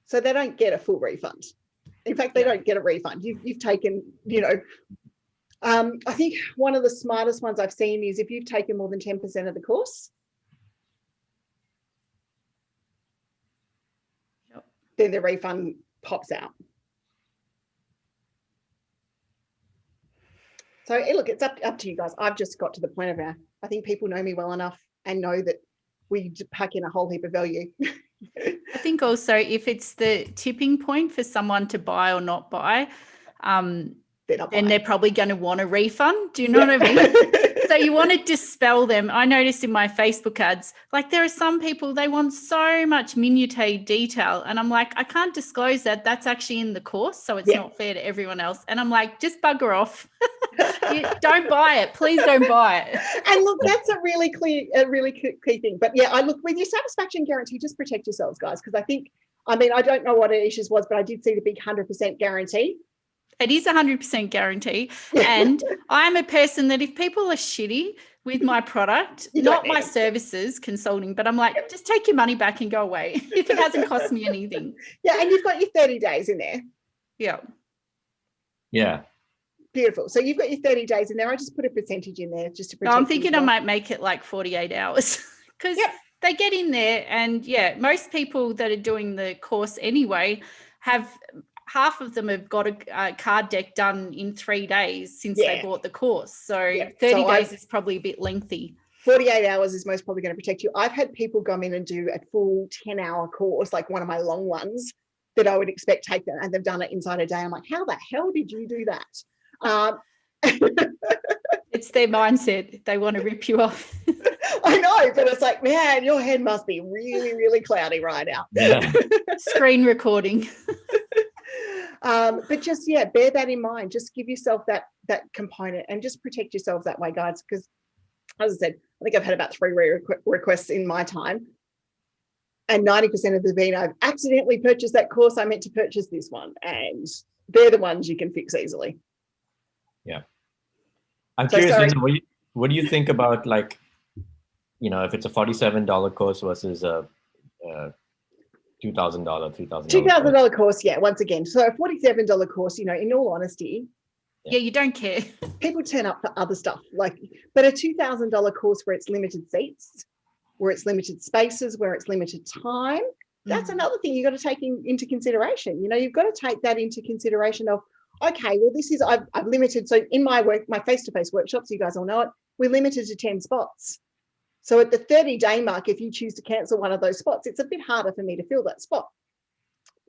S2: So they don't get a full refund. In fact, they don't get a refund. You've taken, you know, I think one of the smartest ones I've seen is if you've taken more than 10% of the course, then the refund pops out. So look, it's up to you guys. I've just got to the point of I think people know me well enough and know that we pack in a whole heap of value.
S3: I think also if it's the tipping point for someone to buy or not buy, then they're probably going to want a refund. Do you know what I mean? So you want to dispel them. I noticed in my Facebook ads, like there are some people, they want so much minutiae detail. And I'm like, I can't disclose that. That's actually in the course. So it's not fair to everyone else. And I'm like, just bugger off. Don't buy it. Please don't buy it.
S2: And look, that's a really key thing. But yeah, I look, with your satisfaction guarantee, just protect yourselves, guys. Because I don't know what Aisha's was, but I did see the big 100% guarantee.
S3: It is 100% guarantee. And I'm a person that if people are shitty with my product, not my services consulting, but I'm like, just take your money back and go away if it hasn't cost me anything.
S2: Yeah. And you've got your 30 days in there.
S3: Yeah.
S1: Yeah.
S2: Beautiful. So you've got your 30 days in there. I just put a percentage in there just to protect.
S3: I'm thinking I might make it like 48 hours because they get in there and most people that are doing the course anyway half of them have got a card deck done in 3 days since they bought the course. So 30 days is probably a bit lengthy.
S2: 48 hours is most probably going to protect you. I've had people come in and do a full 10-hour course, like one of my long ones that I would expect take them, and they've done it inside a day. I'm like, how the hell did you do that?
S3: It's their mindset. They want to rip you off.
S2: I know, but it's like, man, your head must be really, really cloudy right now.
S1: Yeah.
S3: Screen recording.
S2: But just, bear that in mind. Just give yourself that component and just protect yourselves that way, guys. Because as I said, I think I've had about 3 requests in my time. And 90% of them have been, I've accidentally purchased that course. I meant to purchase this one. And they're the ones you can fix easily.
S1: Yeah. I'm curious, Linda, what do you think about, like, you know, if it's a $47 course versus a $2,000,
S2: $2,000 course, once again. So a $47 course, you know, in all honesty.
S3: Yeah, you don't care.
S2: People turn up for other stuff. But a $2,000 course where it's limited seats, where it's limited spaces, where it's limited time, that's another thing you've got to take into consideration. You know, you've got to take that into consideration of, okay, well, this is, I've limited. So in my face-to-face workshops, you guys all know it, we're limited to 10 spots. So at the 30-day mark, if you choose to cancel one of those spots, it's a bit harder for me to fill that spot.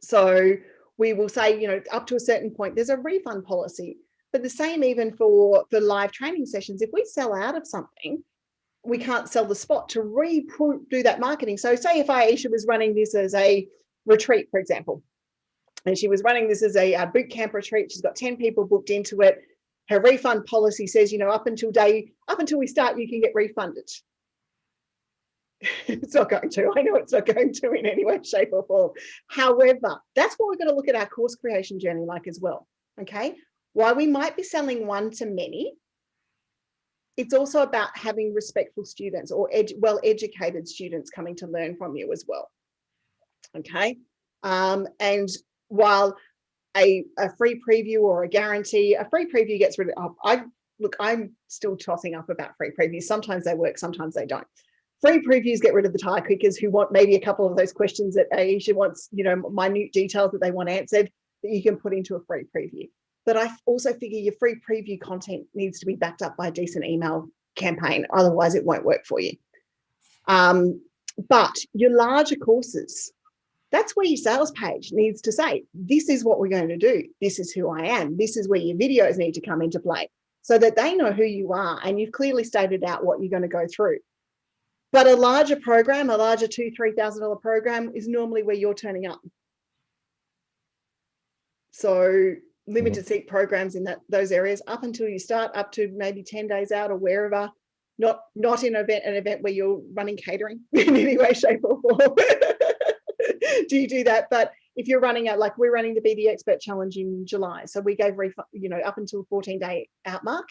S2: So we will say, you know, up to a certain point, there's a refund policy. But the same even for live training sessions. If we sell out of something, we can't sell the spot to do that marketing. So say if Aisha was running this as a retreat, for example, and she was running this as a boot camp retreat, she's got 10 people booked into it. Her refund policy says, you know, up until we start, you can get refunded. It's not going to. I know it's not going to in any way, shape or form. However, that's what we're going to look at our course creation journey like as well. Okay. While we might be selling one to many, it's also about having respectful students or well-educated students coming to learn from you as well. Okay. And while a free preview or a guarantee, a free preview gets rid of, I'm still tossing up about free previews. Sometimes they work, sometimes they don't. Free previews get rid of the tire kickers who want maybe a couple of those questions that Aisha wants, you know, minute details that they want answered that you can put into a free preview. But I also figure your free preview content needs to be backed up by a decent email campaign. Otherwise, it won't work for you. But your larger courses, that's where your sales page needs to say, this is what we're going to do. This is who I am. This is where your videos need to come into play so that they know who you are and you've clearly stated out what you're going to go through. But a larger program, a larger $2,000-$3,000 program is normally where you're turning up. So limited seat programs in those areas up until you start, up to maybe 10 days out or wherever, Not in an event where you're running catering in any way, shape, or form. Do you do that? But if you're running out, like we're running the Be the Expert Challenge in July, so we gave refund, up until 14-day out mark,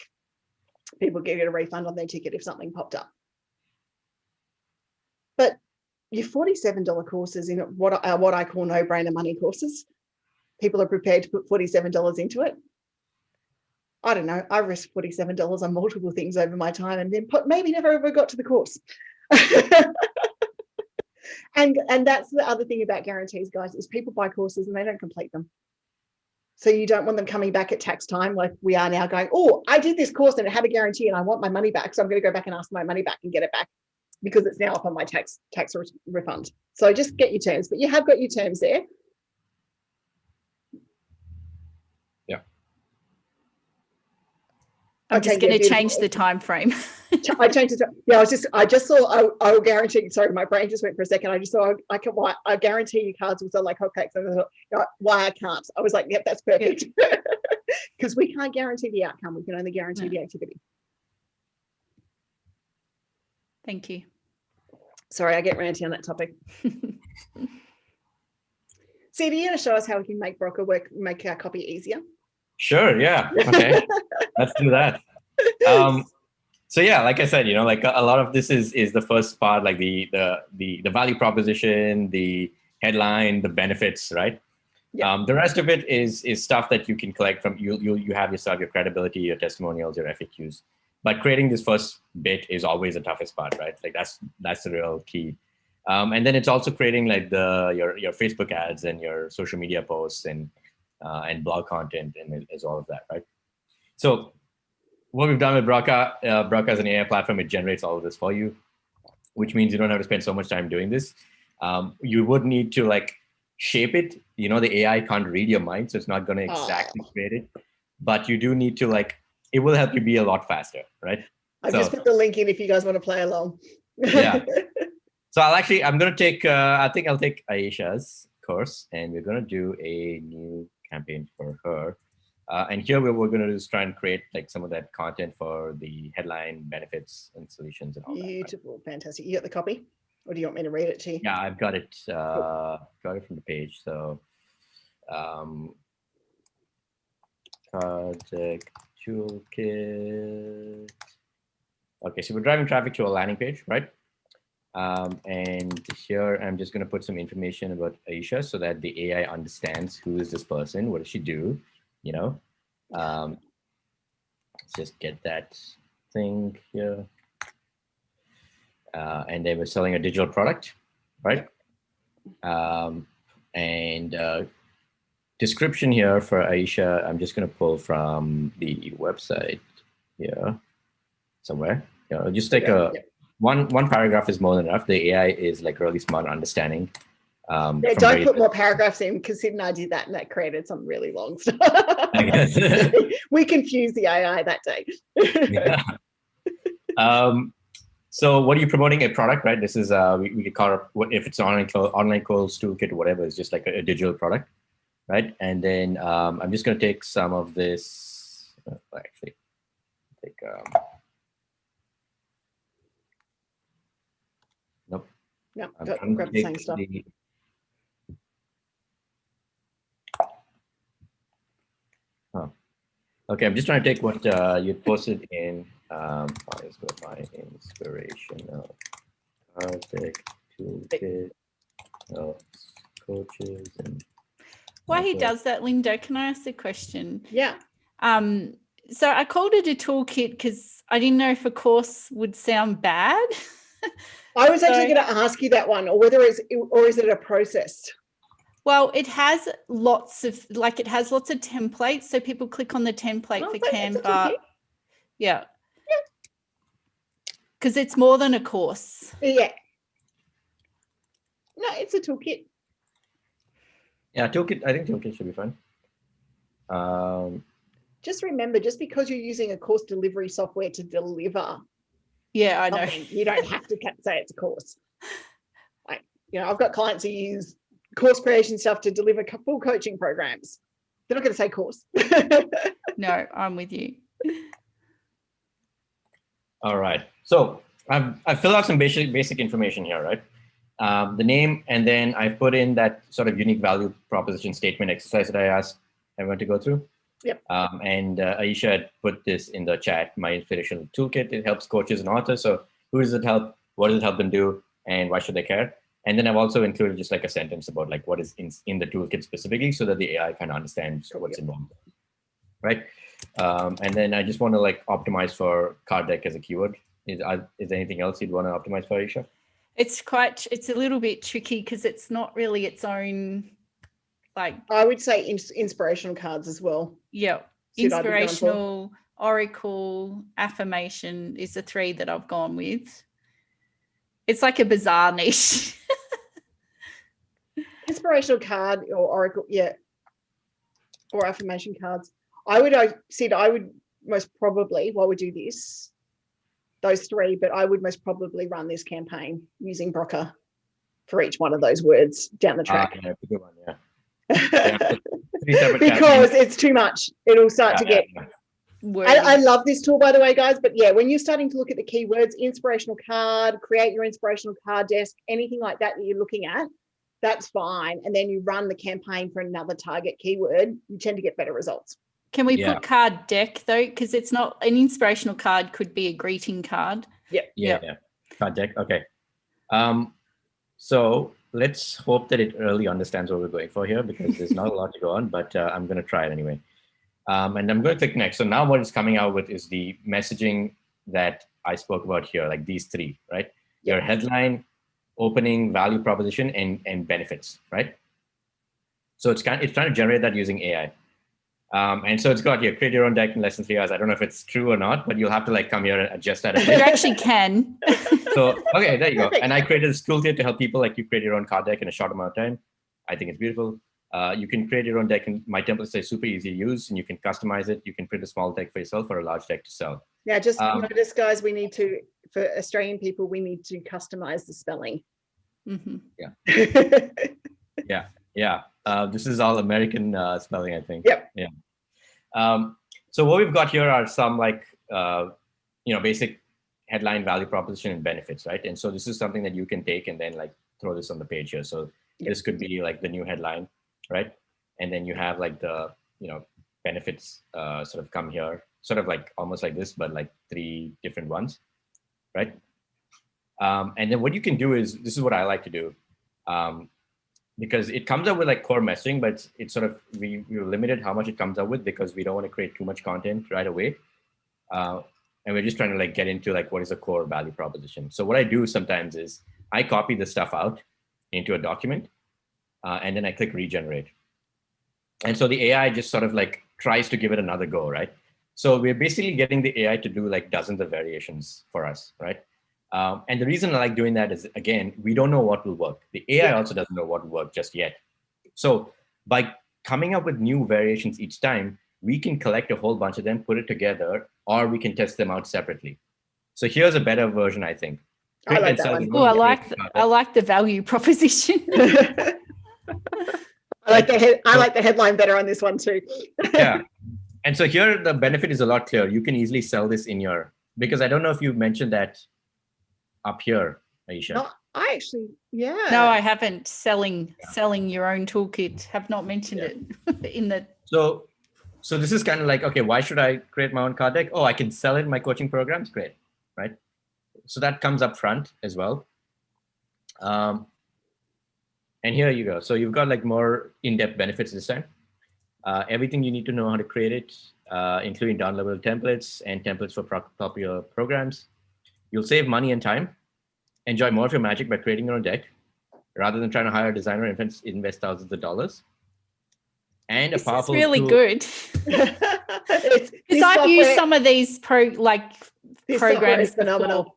S2: people get a refund on their ticket if something popped up. But your $47 courses in what I call no-brainer money courses, people are prepared to put $47 into it. I don't know. I risked $47 on multiple things over my time, and then maybe never ever got to the course. And that's the other thing about guarantees, guys, is people buy courses and they don't complete them. So you don't want them coming back at tax time like we are now going, oh, I did this course and it had a guarantee and I want my money back. So I'm going to go back and ask my money back and get it back because it's now up on my tax refund. So just get your terms, but you have got your terms there.
S1: Yeah.
S3: I'm just going to change the time frame.
S2: I changed it. Yeah, I just saw. I will guarantee. Sorry, my brain just went for a second. I just saw. I guarantee you cards also like hotcakes. And I thought, why I can't? I was like, yep, that's perfect. Because we can't guarantee the outcome. We can only guarantee the activity.
S3: Thank you.
S2: Sorry, I get ranty on that topic. See, do you want to show us how we can make Broca make our copy easier?
S1: Sure. Yeah. Okay. Let's do that. So yeah, like I said, like a lot of this is the first part, like the value proposition, the headline, the benefits, right? Yeah. The rest of it is stuff that you can collect from you have yourself, your credibility, your testimonials, your FAQs. But creating this first bit is always the toughest part, right? Like that's the real key. And then it's also creating like your Facebook ads and your social media posts and blog content and is all of that, right? So what we've done with Broca, Broca is an AI platform. It generates all of this for you, which means you don't have to spend so much time doing this. You would need to like shape it. The AI can't read your mind, so it's not going to exactly create it. But you do need to it will help you be a lot faster, right?
S2: I've just put the link in if you guys want to play along.
S1: Yeah. So I'm going to take, I think I'll take Aisha's course and we're going to do a new campaign for her. And here we're going to just try and create like some of that content for the headline, benefits, and solutions and all that.
S2: Beautiful, fantastic. You got the copy, or do you want me to read it to you?
S1: Yeah, I've got it. Got it from the page. So, project toolkit. Okay, so we're driving traffic to a landing page, right? And here I'm just going to put some information about Aisha so that the AI understands who is this person, what does she do. Let's just get that thing here. And they were selling a digital product, right? And description here for Aisha, I'm just going to pull from the website here somewhere. Just take one paragraph is more than enough. The AI is like really smart understanding.
S2: Don't put more paragraphs in because Sid and I did that and that created some really long stuff. We confused the AI that day.
S1: Yeah. So what are you promoting? A product, right? This is we could call it, if it's an online course toolkit or whatever, it's just like a digital product, right? And then I'm just going to take some of this. Actually, take. Nope.
S2: No, grab the same stuff.
S1: Okay, I'm just trying to take what you posted in. Let's go by inspirational project toolkit, coaches, and.
S3: While he does that, Linda, can I ask a question?
S2: Yeah.
S3: So I called it a toolkit because I didn't know if a course would sound bad.
S2: I was actually going to ask you that one, or is it a process?
S3: Well, it has lots of templates. So people click on the template for Canva. Yeah. Because it's more than a course.
S2: Yeah. No, it's a toolkit.
S1: Yeah, toolkit. I think toolkit should be fine.
S2: Just remember, just because you're using a course delivery software to deliver.
S3: Yeah, I know.
S2: You don't have to say it's a course. I've got clients who use course creation stuff to deliver full coaching programs. They're not going to say course.
S3: No, I'm with you.
S1: All right. So I've filled out some basic information here, right? The name, and then I've put in that sort of unique value proposition statement exercise that I asked everyone to go through.
S2: Yep.
S1: And Aisha had put this in the chat, my inspirational toolkit. It helps coaches and authors. So who does it help? What does it help them do? And why should they care? And then I've also included just like a sentence about like what is in the toolkit specifically, so that the AI kind of understands what's involved, right? And then I just want to like optimize for card deck as a keyword. Is there anything else you'd want to optimize for, Aisha?
S3: It's a little bit tricky because it's not really its own, like.
S2: I would say inspirational cards as well.
S3: Yeah. Inspirational, oracle, affirmation is the 3 that I've gone with. It's like a bizarre niche.
S2: Inspirational card or oracle, yeah, or affirmation cards. I would most probably, while we do this, those 3, but I would most probably run this campaign using Broca for each one of those words down the track.
S1: Yeah, good one, yeah.
S2: Because it's too much. It'll start to get. I love this tool, by the way, guys. But yeah, when you're starting to look at the keywords, inspirational card, create your inspirational card desk, anything like that you're looking at, that's fine. And then you run the campaign for another target keyword, you tend to get better results.
S3: Can we put card deck though? Because it's not an inspirational card, could be a greeting card.
S1: Yeah. Card deck. Okay. So let's hope that it really understands what we're going for here, because there's not a lot to go on, but I'm going to try it anyway. And I'm going to click next. So now what it's coming out with is the messaging that I spoke about here, like these 3, right? Your headline, opening, value proposition, and benefits, right? So it's trying to generate that using AI. And so it's got here, create your own deck in less than 3 hours. I don't know if it's true or not, but you'll have to like come here and adjust that a bit.
S3: You actually can.
S1: So, okay, there you go. And I created this toolkit to help people like you create your own card deck in a short amount of time. I think it's beautiful. You can create your own deck, and my templates are super easy to use, and you can customize it. You can print a small deck for yourself or a large deck to sell.
S2: Yeah, just notice, guys, we need to, for Australian people, we need to customize the spelling.
S3: Mm-hmm.
S1: Yeah. This is all American spelling, I think.
S2: Yep.
S1: Yeah. So what we've got here are some like, basic headline, value proposition, and benefits, right? And so this is something that you can take and then like throw this on the page here. So this could be like the new headline, right? And then you have like the, benefits sort of come here, sort of like almost like this, but like 3 different ones, right? And then what you can do is, this is what I like to do, because it comes up with like core messaging, but it's sort of, we're limited how much it comes up with because we don't want to create too much content right away. And we're just trying to like get into like, what is a core value proposition? So what I do sometimes is I copy this stuff out into a document, and then I click regenerate. And so the AI just sort of like tries to give it another go, right? So we're basically getting the AI to do like dozens of variations for us, right? And the reason I like doing that is, again, we don't know what will work. The AI also doesn't know what will work just yet. So by coming up with new variations each time, we can collect a whole bunch of them, put it together, or we can test them out separately. So here's a better version, I think.
S2: I like that one.
S3: Oh, I like the value proposition.
S2: I like the headline better on this one too.
S1: Yeah. And so here the benefit is a lot clearer. You can easily sell this in your, because I don't know if you mentioned that up here, Aisha.
S2: No, I actually,
S3: No, I haven't. Selling your own toolkit. Have not mentioned it in the.
S1: So this is kind of like, okay, why should I create my own card deck? Oh, I can sell it in my coaching programs. Great, right? So that comes up front as well. And here you go. So you've got like more in-depth benefits this time. Everything you need to know how to create it, including downloadable templates and templates for popular programs. You'll save money and time. Enjoy more of your magic by creating your own deck, rather than trying to hire a designer and invest thousands of dollars. And a powerful
S3: tool. Really good. Because I've used some of these programs.
S2: Phenomenal.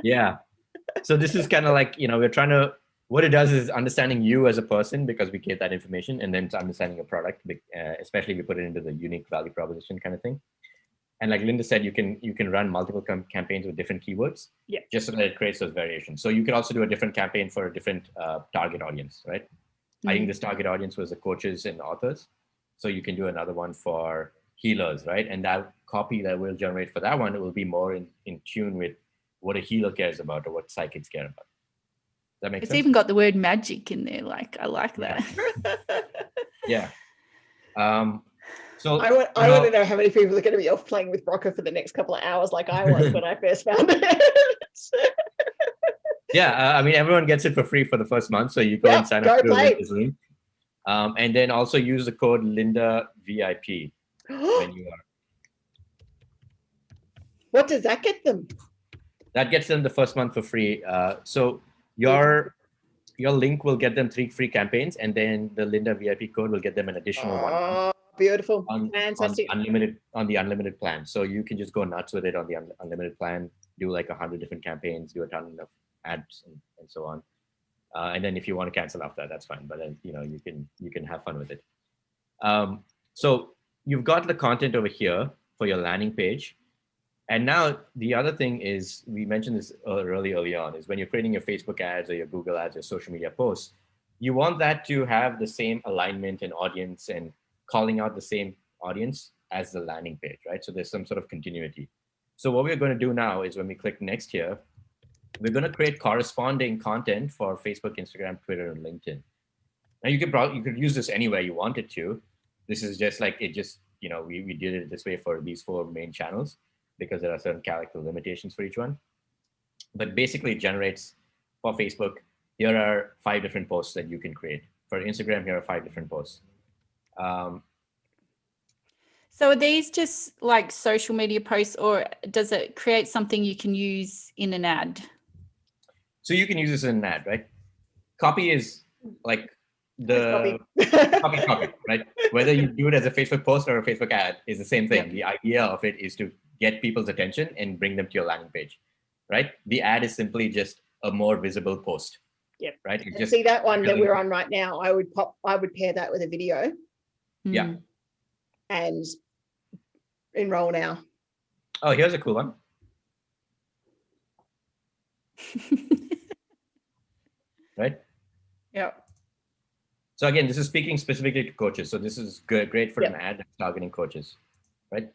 S1: Yeah. So this is kind of like, we're trying to, what it does is understanding you as a person, because we get that information, and then it's understanding a product, especially if we put it into the unique value proposition kind of thing. And like Linda said, you can run multiple campaigns with different keywords, just so that it creates those variations. So you can also do a different campaign for a different target audience, right? I think this target audience was the coaches and authors. So you can do another one for healers, right? And that copy that we'll generate for that one, it will be more in tune with what a healer cares about or what psychics care about. Does that make
S3: It's
S1: sense?
S3: even got the word magic in there. Like, I like that.
S1: Yeah. So
S2: I want to know how many people are going to be off playing with Broca for the next couple of hours, like I was when I first found it.
S1: yeah, I mean, everyone gets it for free for the first month, so you go and sign up through this link, and then also use the code LindaVIP when you are.
S2: What does that get them?
S1: That gets them the first month for free. So your link will get them 3 free campaigns, and then the Linda VIP code will get them an additional one month.
S2: Beautiful.
S1: Fantastic. On the unlimited plan. So you can just go nuts with it on the unlimited plan, do like 100 different campaigns, do a ton of ads and so on. And then if you want to cancel after that, that's fine. But then, you can have fun with it. So you've got the content over here for your landing page. And now the other thing is, we mentioned this early on, is when you're creating your Facebook ads or your Google ads or social media posts, you want that to have the same alignment and audience and calling out the same audience as the landing page, right? So there's some sort of continuity. So what we're going to do now is when we click next here, we're going to create corresponding content for Facebook, Instagram, Twitter, and LinkedIn. Now you could use this anywhere you wanted to. This is just like, we did it this way for these 4 main channels, because there are certain character limitations for each one. But basically it generates for Facebook, here are 5 different posts that you can create. For Instagram, here are 5 different posts.
S3: So are these just like social media posts, or does it create something you can use in an ad?
S1: So you can use this in an ad, right? Copy is like the copy, right? Whether you do it as a Facebook post or a Facebook ad is the same thing. Yep. The idea of it is to get people's attention and bring them to your landing page, right? The ad is simply just a more visible post.
S2: Yep.
S1: Right.
S2: Just see that one that we're on right now. I would pair that with a video.
S1: Yeah.
S2: And enroll now.
S1: Oh, here's a cool one. Right.
S2: Yeah.
S1: So again, this is speaking specifically to coaches. So this is great for an ad that's targeting coaches, right?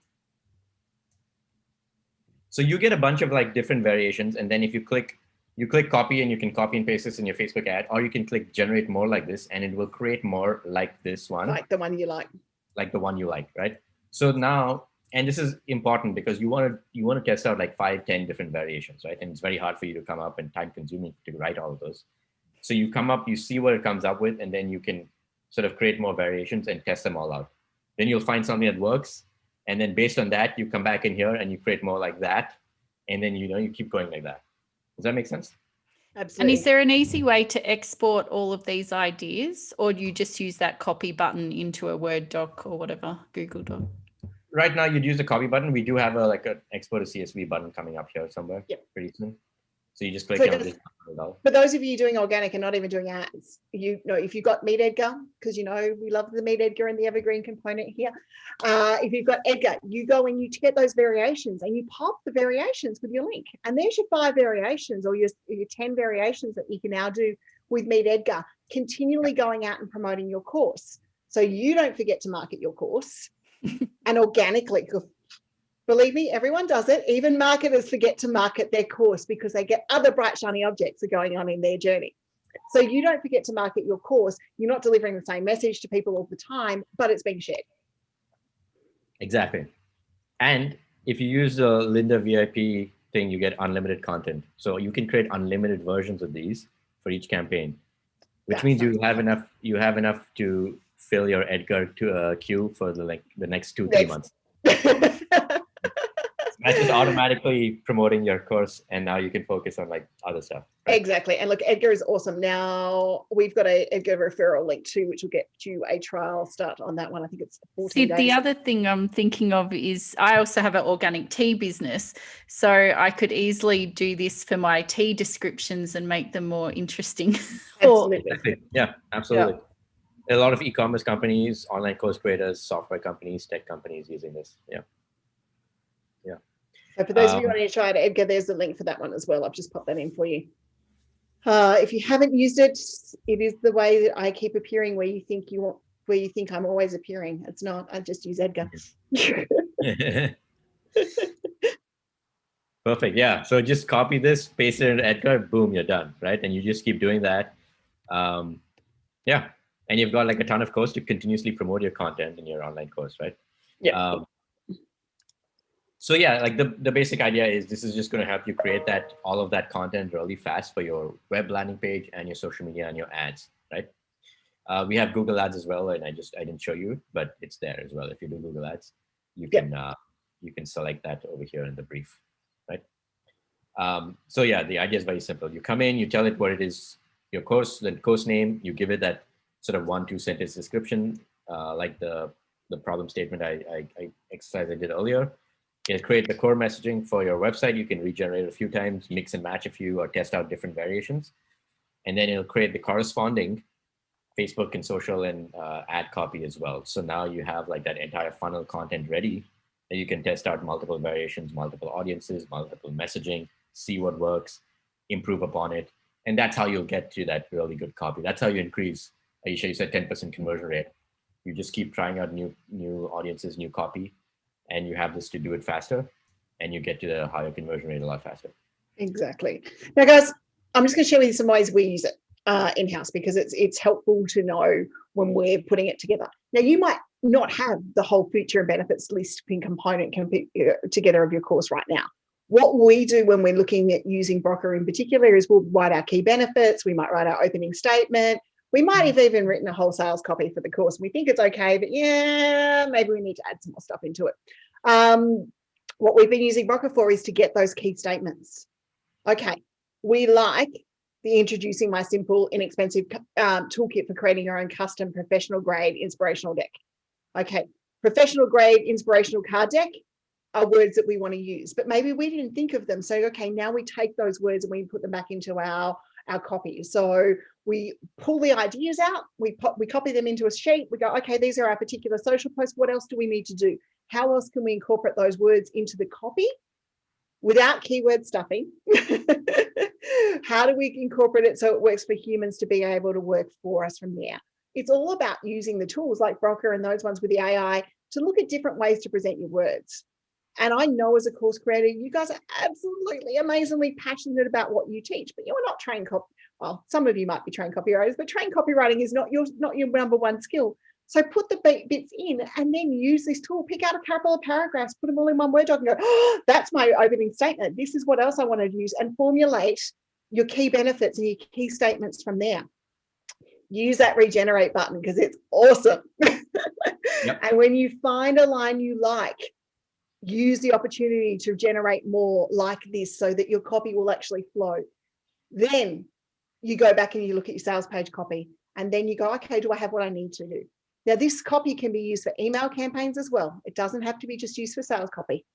S1: So you get a bunch of like different variations, and then if you click copy, and you can copy and paste this in your Facebook ad, or you can click generate more like this, and it will create more like this one.
S2: Like the one you like.
S1: Like the one you like, right? So now, and this is important because you want to test out like 5-10 different variations, right? And it's very hard for you to come up and time consuming to write all of those. So you come up, you see what it comes up with, and then you can sort of create more variations and test them all out. Then you'll find something that works. And then based on that, you come back in here and you create more like that. And then, you keep going like that. Does that make sense?
S2: Absolutely.
S3: And is there an easy way to export all of these ideas, or do you just use that copy button into a Word doc or whatever, Google Doc?
S1: Right now, you'd use the copy button. We do have an export to CSV button coming up here somewhere pretty soon. So you just click on this.
S2: For those of you doing organic and not even doing ads, if you've got Meet Edgar, because we love the Meet Edgar and the evergreen component here. If you've got Edgar, you go and you get those variations and you pop the variations with your link. And there's your 5 variations or your 10 variations that you can now do with Meet Edgar, continually going out and promoting your course. So you don't forget to market your course and organically. Believe me, everyone does it. Even marketers forget to market their course because they get other bright, shiny objects that are going on in their journey. So you don't forget to market your course. You're not delivering the same message to people all the time, but it's being shared.
S1: Exactly. And if you use the Linda VIP thing, you get unlimited content. So you can create unlimited versions of these for each campaign, which means you have enough to fill your Edgar queue for the next 2-3 months. That's just automatically promoting your course, and now you can focus on like other stuff. Right?
S2: Exactly. And look, Edgar is awesome. Now we've got a Edgar referral link too, which will get you a trial start on that one. I think it's 14 days.
S3: The other thing I'm thinking of is I also have an organic tea business, so I could easily do this for my tea descriptions and make them more interesting.
S2: Absolutely.
S1: Yeah, absolutely. Yeah. A lot of e-commerce companies, online course creators, software companies, tech companies using this. Yeah.
S2: So for those of you who want to try it, Edgar, there's the link for that one as well. I've just popped that in for you. If you haven't used it, it is the way that I keep appearing where you think you where you think I'm always appearing. It's not. I just use Edgar.
S1: Perfect. Yeah. So just copy this, paste it in Edgar, boom, you're done, right? And you just keep doing that. Yeah. And you've got like a ton of course to continuously promote your content in your online course, right?
S2: Yeah.
S1: So yeah, like the basic idea is this is just going to help you create all of that content really fast for your web landing page and your social media and your ads, right? We have Google Ads as well, and I didn't show you, but it's there as well. If you do Google Ads, you can select that over here in the brief, right? So yeah, the idea is very simple. You come in, you tell it what it is, your course, the course name, you give it that sort of 1-2 sentence description, like the problem statement exercise I did earlier. It'll create the core messaging for your website. You can regenerate a few times, mix and match a few, or test out different variations. And then it'll create the corresponding Facebook and social and ad copy as well. So now you have like that entire funnel content ready that you can test out multiple variations, multiple audiences, multiple messaging, see what works, improve upon it. And that's how you'll get to that really good copy. That's how you increase, Aisha, you said 10% conversion rate. You just keep trying out new audiences, new copy, and you have this to do it faster, and you get to the higher conversion rate a lot faster.
S2: Exactly. Now, guys, I'm just going to share with you some ways we use it in-house, because it's helpful to know when we're putting it together. Now, you might not have the whole feature and benefits list and component together of your course right now. What we do when we're looking at using Broca in particular is we'll write our key benefits. We might write our opening statement. We might have even written a whole sales copy for the course. We think it's okay, but yeah, maybe we need to add some more stuff into it. What we've been using Broca for is to get those key statements. Okay, we like the introducing my simple, inexpensive toolkit for creating your own custom professional grade inspirational deck. Okay, professional grade inspirational card deck are words that we want to use, but maybe we didn't think of them. So, okay, now we take those words and we put them back into our copy. So we pull the ideas out, we copy them into a sheet. We go, okay, these are our particular social posts. What else do we need to do? How else can we incorporate those words into the copy without keyword stuffing? How do we incorporate it so it works for humans to be able to work for us from there? It's all about using the tools like Broca and those ones with the AI to look at different ways to present your words. And I know as a course creator, you guys are absolutely amazingly passionate about what you teach, but you're not trained well, some of you might be trained copywriters, but trained copywriting is not your number one skill. So put the bits in and then use this tool, pick out a couple of paragraphs, put them all in one Word doc and go, oh, that's my opening statement. This is what else I want to use, and formulate your key benefits and your key statements from there. Use that regenerate button because it's awesome. Yep. And when you find a line you like, use the opportunity to generate more like this so that your copy will actually flow. Then you go back and you look at your sales page copy, and then you go, okay, do I have what I need to do? Now, this copy can be used for email campaigns as well. It doesn't have to be just used for sales copy.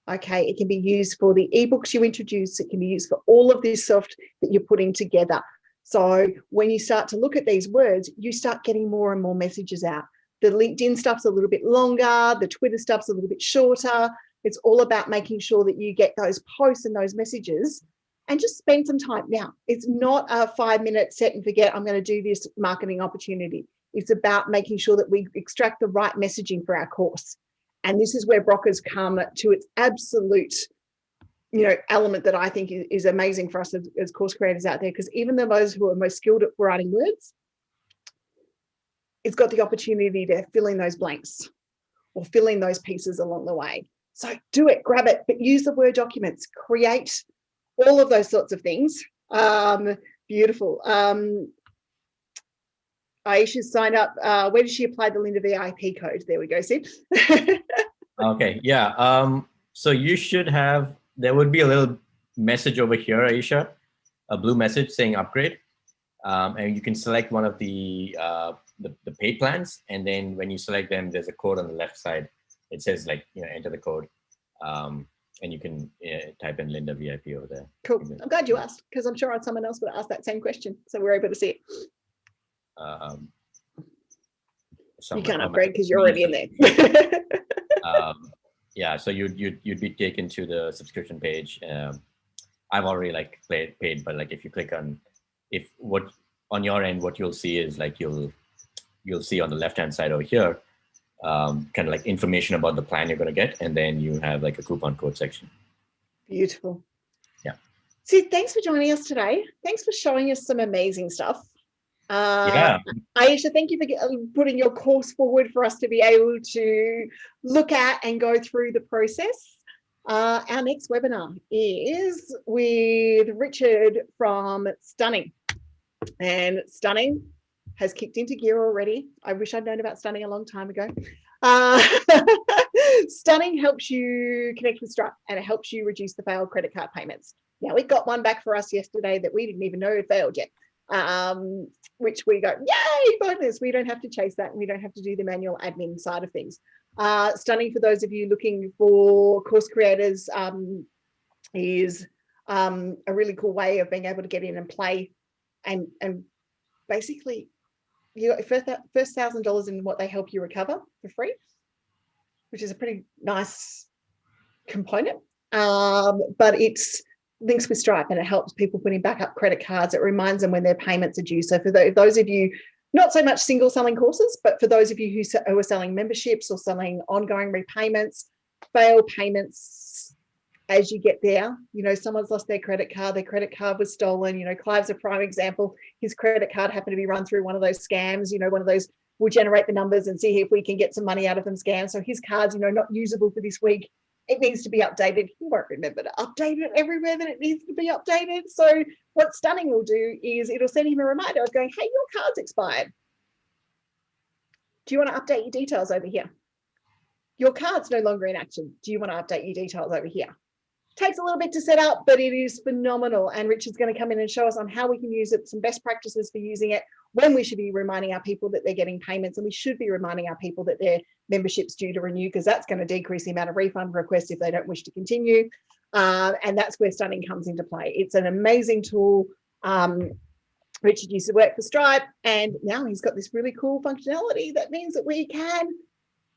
S2: Okay, it can be used for the ebooks you introduce. It can be used for all of this stuff that you're putting together. So when you start to look at these words, you start getting more and more messages out. The LinkedIn stuff's a little bit longer. The Twitter stuff's a little bit shorter. It's all about making sure that you get those posts and those messages, and just spend some time. Now, it's not a 5-minute set and forget, I'm going to do this marketing opportunity. It's about making sure that we extract the right messaging for our course. And this is where Broca's come to its absolute, element that I think is amazing for us as course creators out there, because even those who are most skilled at writing words, it's got the opportunity to fill in those blanks or fill in those pieces along the way. So do it, grab it, but use the Word documents, create all of those sorts of things. Beautiful. Aisha's signed up. Where does she apply the Linda VIP code? There we go, Sid.
S1: Okay, yeah. So you should have, there would be a little message over here, Aisha, a blue message saying upgrade. And you can select one of the paid plans. And then when you select them, there's a code on the left side. It says enter the code. And you can type in Linda VIP over there.
S2: Cool. I'm glad you asked, because I'm sure someone else would ask that same question. So we're able to see it. You can't upgrade because you're already in there.
S1: Yeah, so you'd be taken to the subscription page. I've already paid, but if you click on on your end, what you'll see is you'll you'll see on the left-hand side over here, kind of like information about the plan you're going to get. And then you have like a coupon code section.
S2: Beautiful.
S1: Yeah.
S2: Sid, thanks for joining us today. Thanks for showing us some amazing stuff.
S1: Yeah.
S2: Aisha, thank you for putting your course forward for us to be able to look at and go through the process. Our next webinar is with Richard from Stunning. And Stunning has kicked into gear already. I wish I'd known about Stunning a long time ago. Stunning helps you connect with Stripe, and it helps you reduce the failed credit card payments. Now, it got one back for us yesterday that we didn't even know it failed yet, which we go, yay, bonus. We don't have to chase that, and we don't have to do the manual admin side of things. Stunning, for those of you looking for course creators, is a really cool way of being able to get in and play, and basically you got your first $1,000 in what they help you recover for free, which is a pretty nice component. But it's links with Stripe, and it helps people putting back up credit cards. It reminds them when their payments are due. So for those of you, not so much single selling courses, but for those of you who are selling memberships or selling ongoing repayments, failed payments as you get there, you know, someone's lost their credit card was stolen. You know, Clive's a prime example. His credit card happened to be run through one of those scams, you know, one of those, we'll generate the numbers and see if we can get some money out of them scams. So his card's, you know, not usable for this week. It needs to be updated. He won't remember to update it everywhere that it needs to be updated. So what Stunning will do is it'll send him a reminder of going, hey, your card's expired. Do you want to update your details over here? Your card's no longer in action. Do you want to update your details over here? Takes a little bit to set up, but it is phenomenal. And Richard's going to come in and show us on how we can use it, some best practices for using it, when we should be reminding our people that they're getting payments, and we should be reminding our people that their membership's due to renew, because that's going to decrease the amount of refund requests if they don't wish to continue. And that's where Stunning comes into play. It's an amazing tool. Richard used to work for Stripe, and now he's got this really cool functionality that means that we can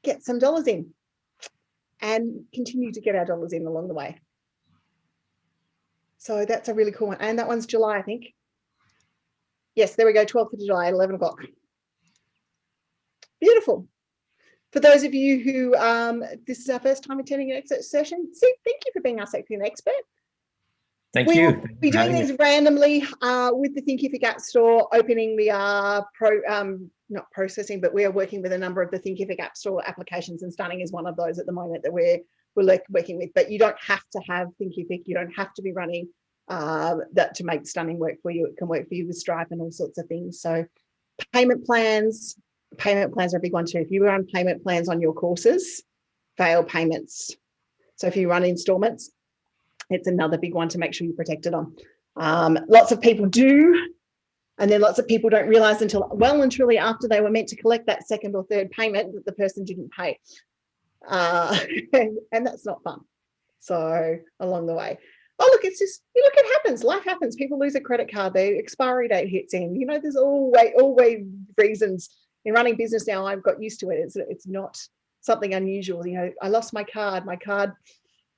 S2: get some dollars in and continue to get our dollars in along the way. So that's a really cool one. And that one's July, I think. Yes, there we go, 12th of July at 11 o'clock. Beautiful. For those of you who, this is our first time attending an expert session, Sid, thank you for being our second expert.
S1: Thank you.
S2: We'll be doing these randomly with the Thinkific App Store, opening the not processing, but we are working with a number of the Thinkific App Store applications, and Stunning is one of those at the moment that we're working with. But you don't have to have Thinkific. You don't have to be running that to make Stunning work for you. It can work for you with Stripe and all sorts of things. So payment plans are a big one too. If you run payment plans on your courses, fail payments. So if you run installments, it's another big one to make sure you're protected on. Lots of people do, and then lots of people don't realize until well and truly after they were meant to collect that second or third payment that the person didn't pay. And that's not fun. So along the way, oh, look, it's just, you look, it happens. Life happens. People lose a credit card. Their expiry date hits in. You know, there's always reasons. In running business now, I've got used to it. It's not something unusual. You know, I lost my card. My card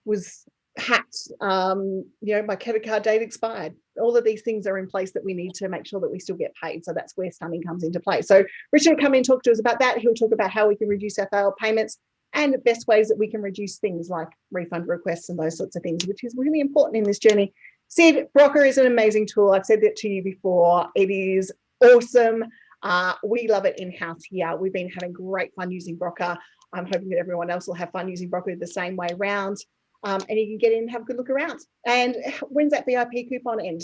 S2: was hacked. You know, my credit card date expired. All of these things are in place that we need to make sure that we still get paid. So that's where Stunning comes into play. So Richard will come in and talk to us about that. He'll talk about how we can reduce our failed payments and the best ways that we can reduce things like refund requests and those sorts of things, which is really important in this journey. Sid, Broca is an amazing tool. I've said that to you before. It is awesome. We love it in-house here. We've been having great fun using Broca. I'm hoping that everyone else will have fun using Broca the same way around. And you can get in and have a good look around. And when's that VIP coupon end?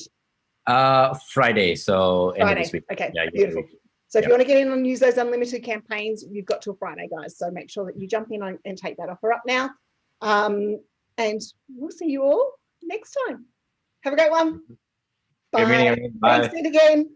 S1: Friday. So end of this week.
S2: Okay,
S1: yeah,
S2: beautiful. So if you want to get in and use those unlimited campaigns, you've got till Friday, guys. So make sure that you jump in and take that offer up now. And we'll see you all next time. Have a great one. Bye.
S1: Bye.
S2: Thanks, Sid, again.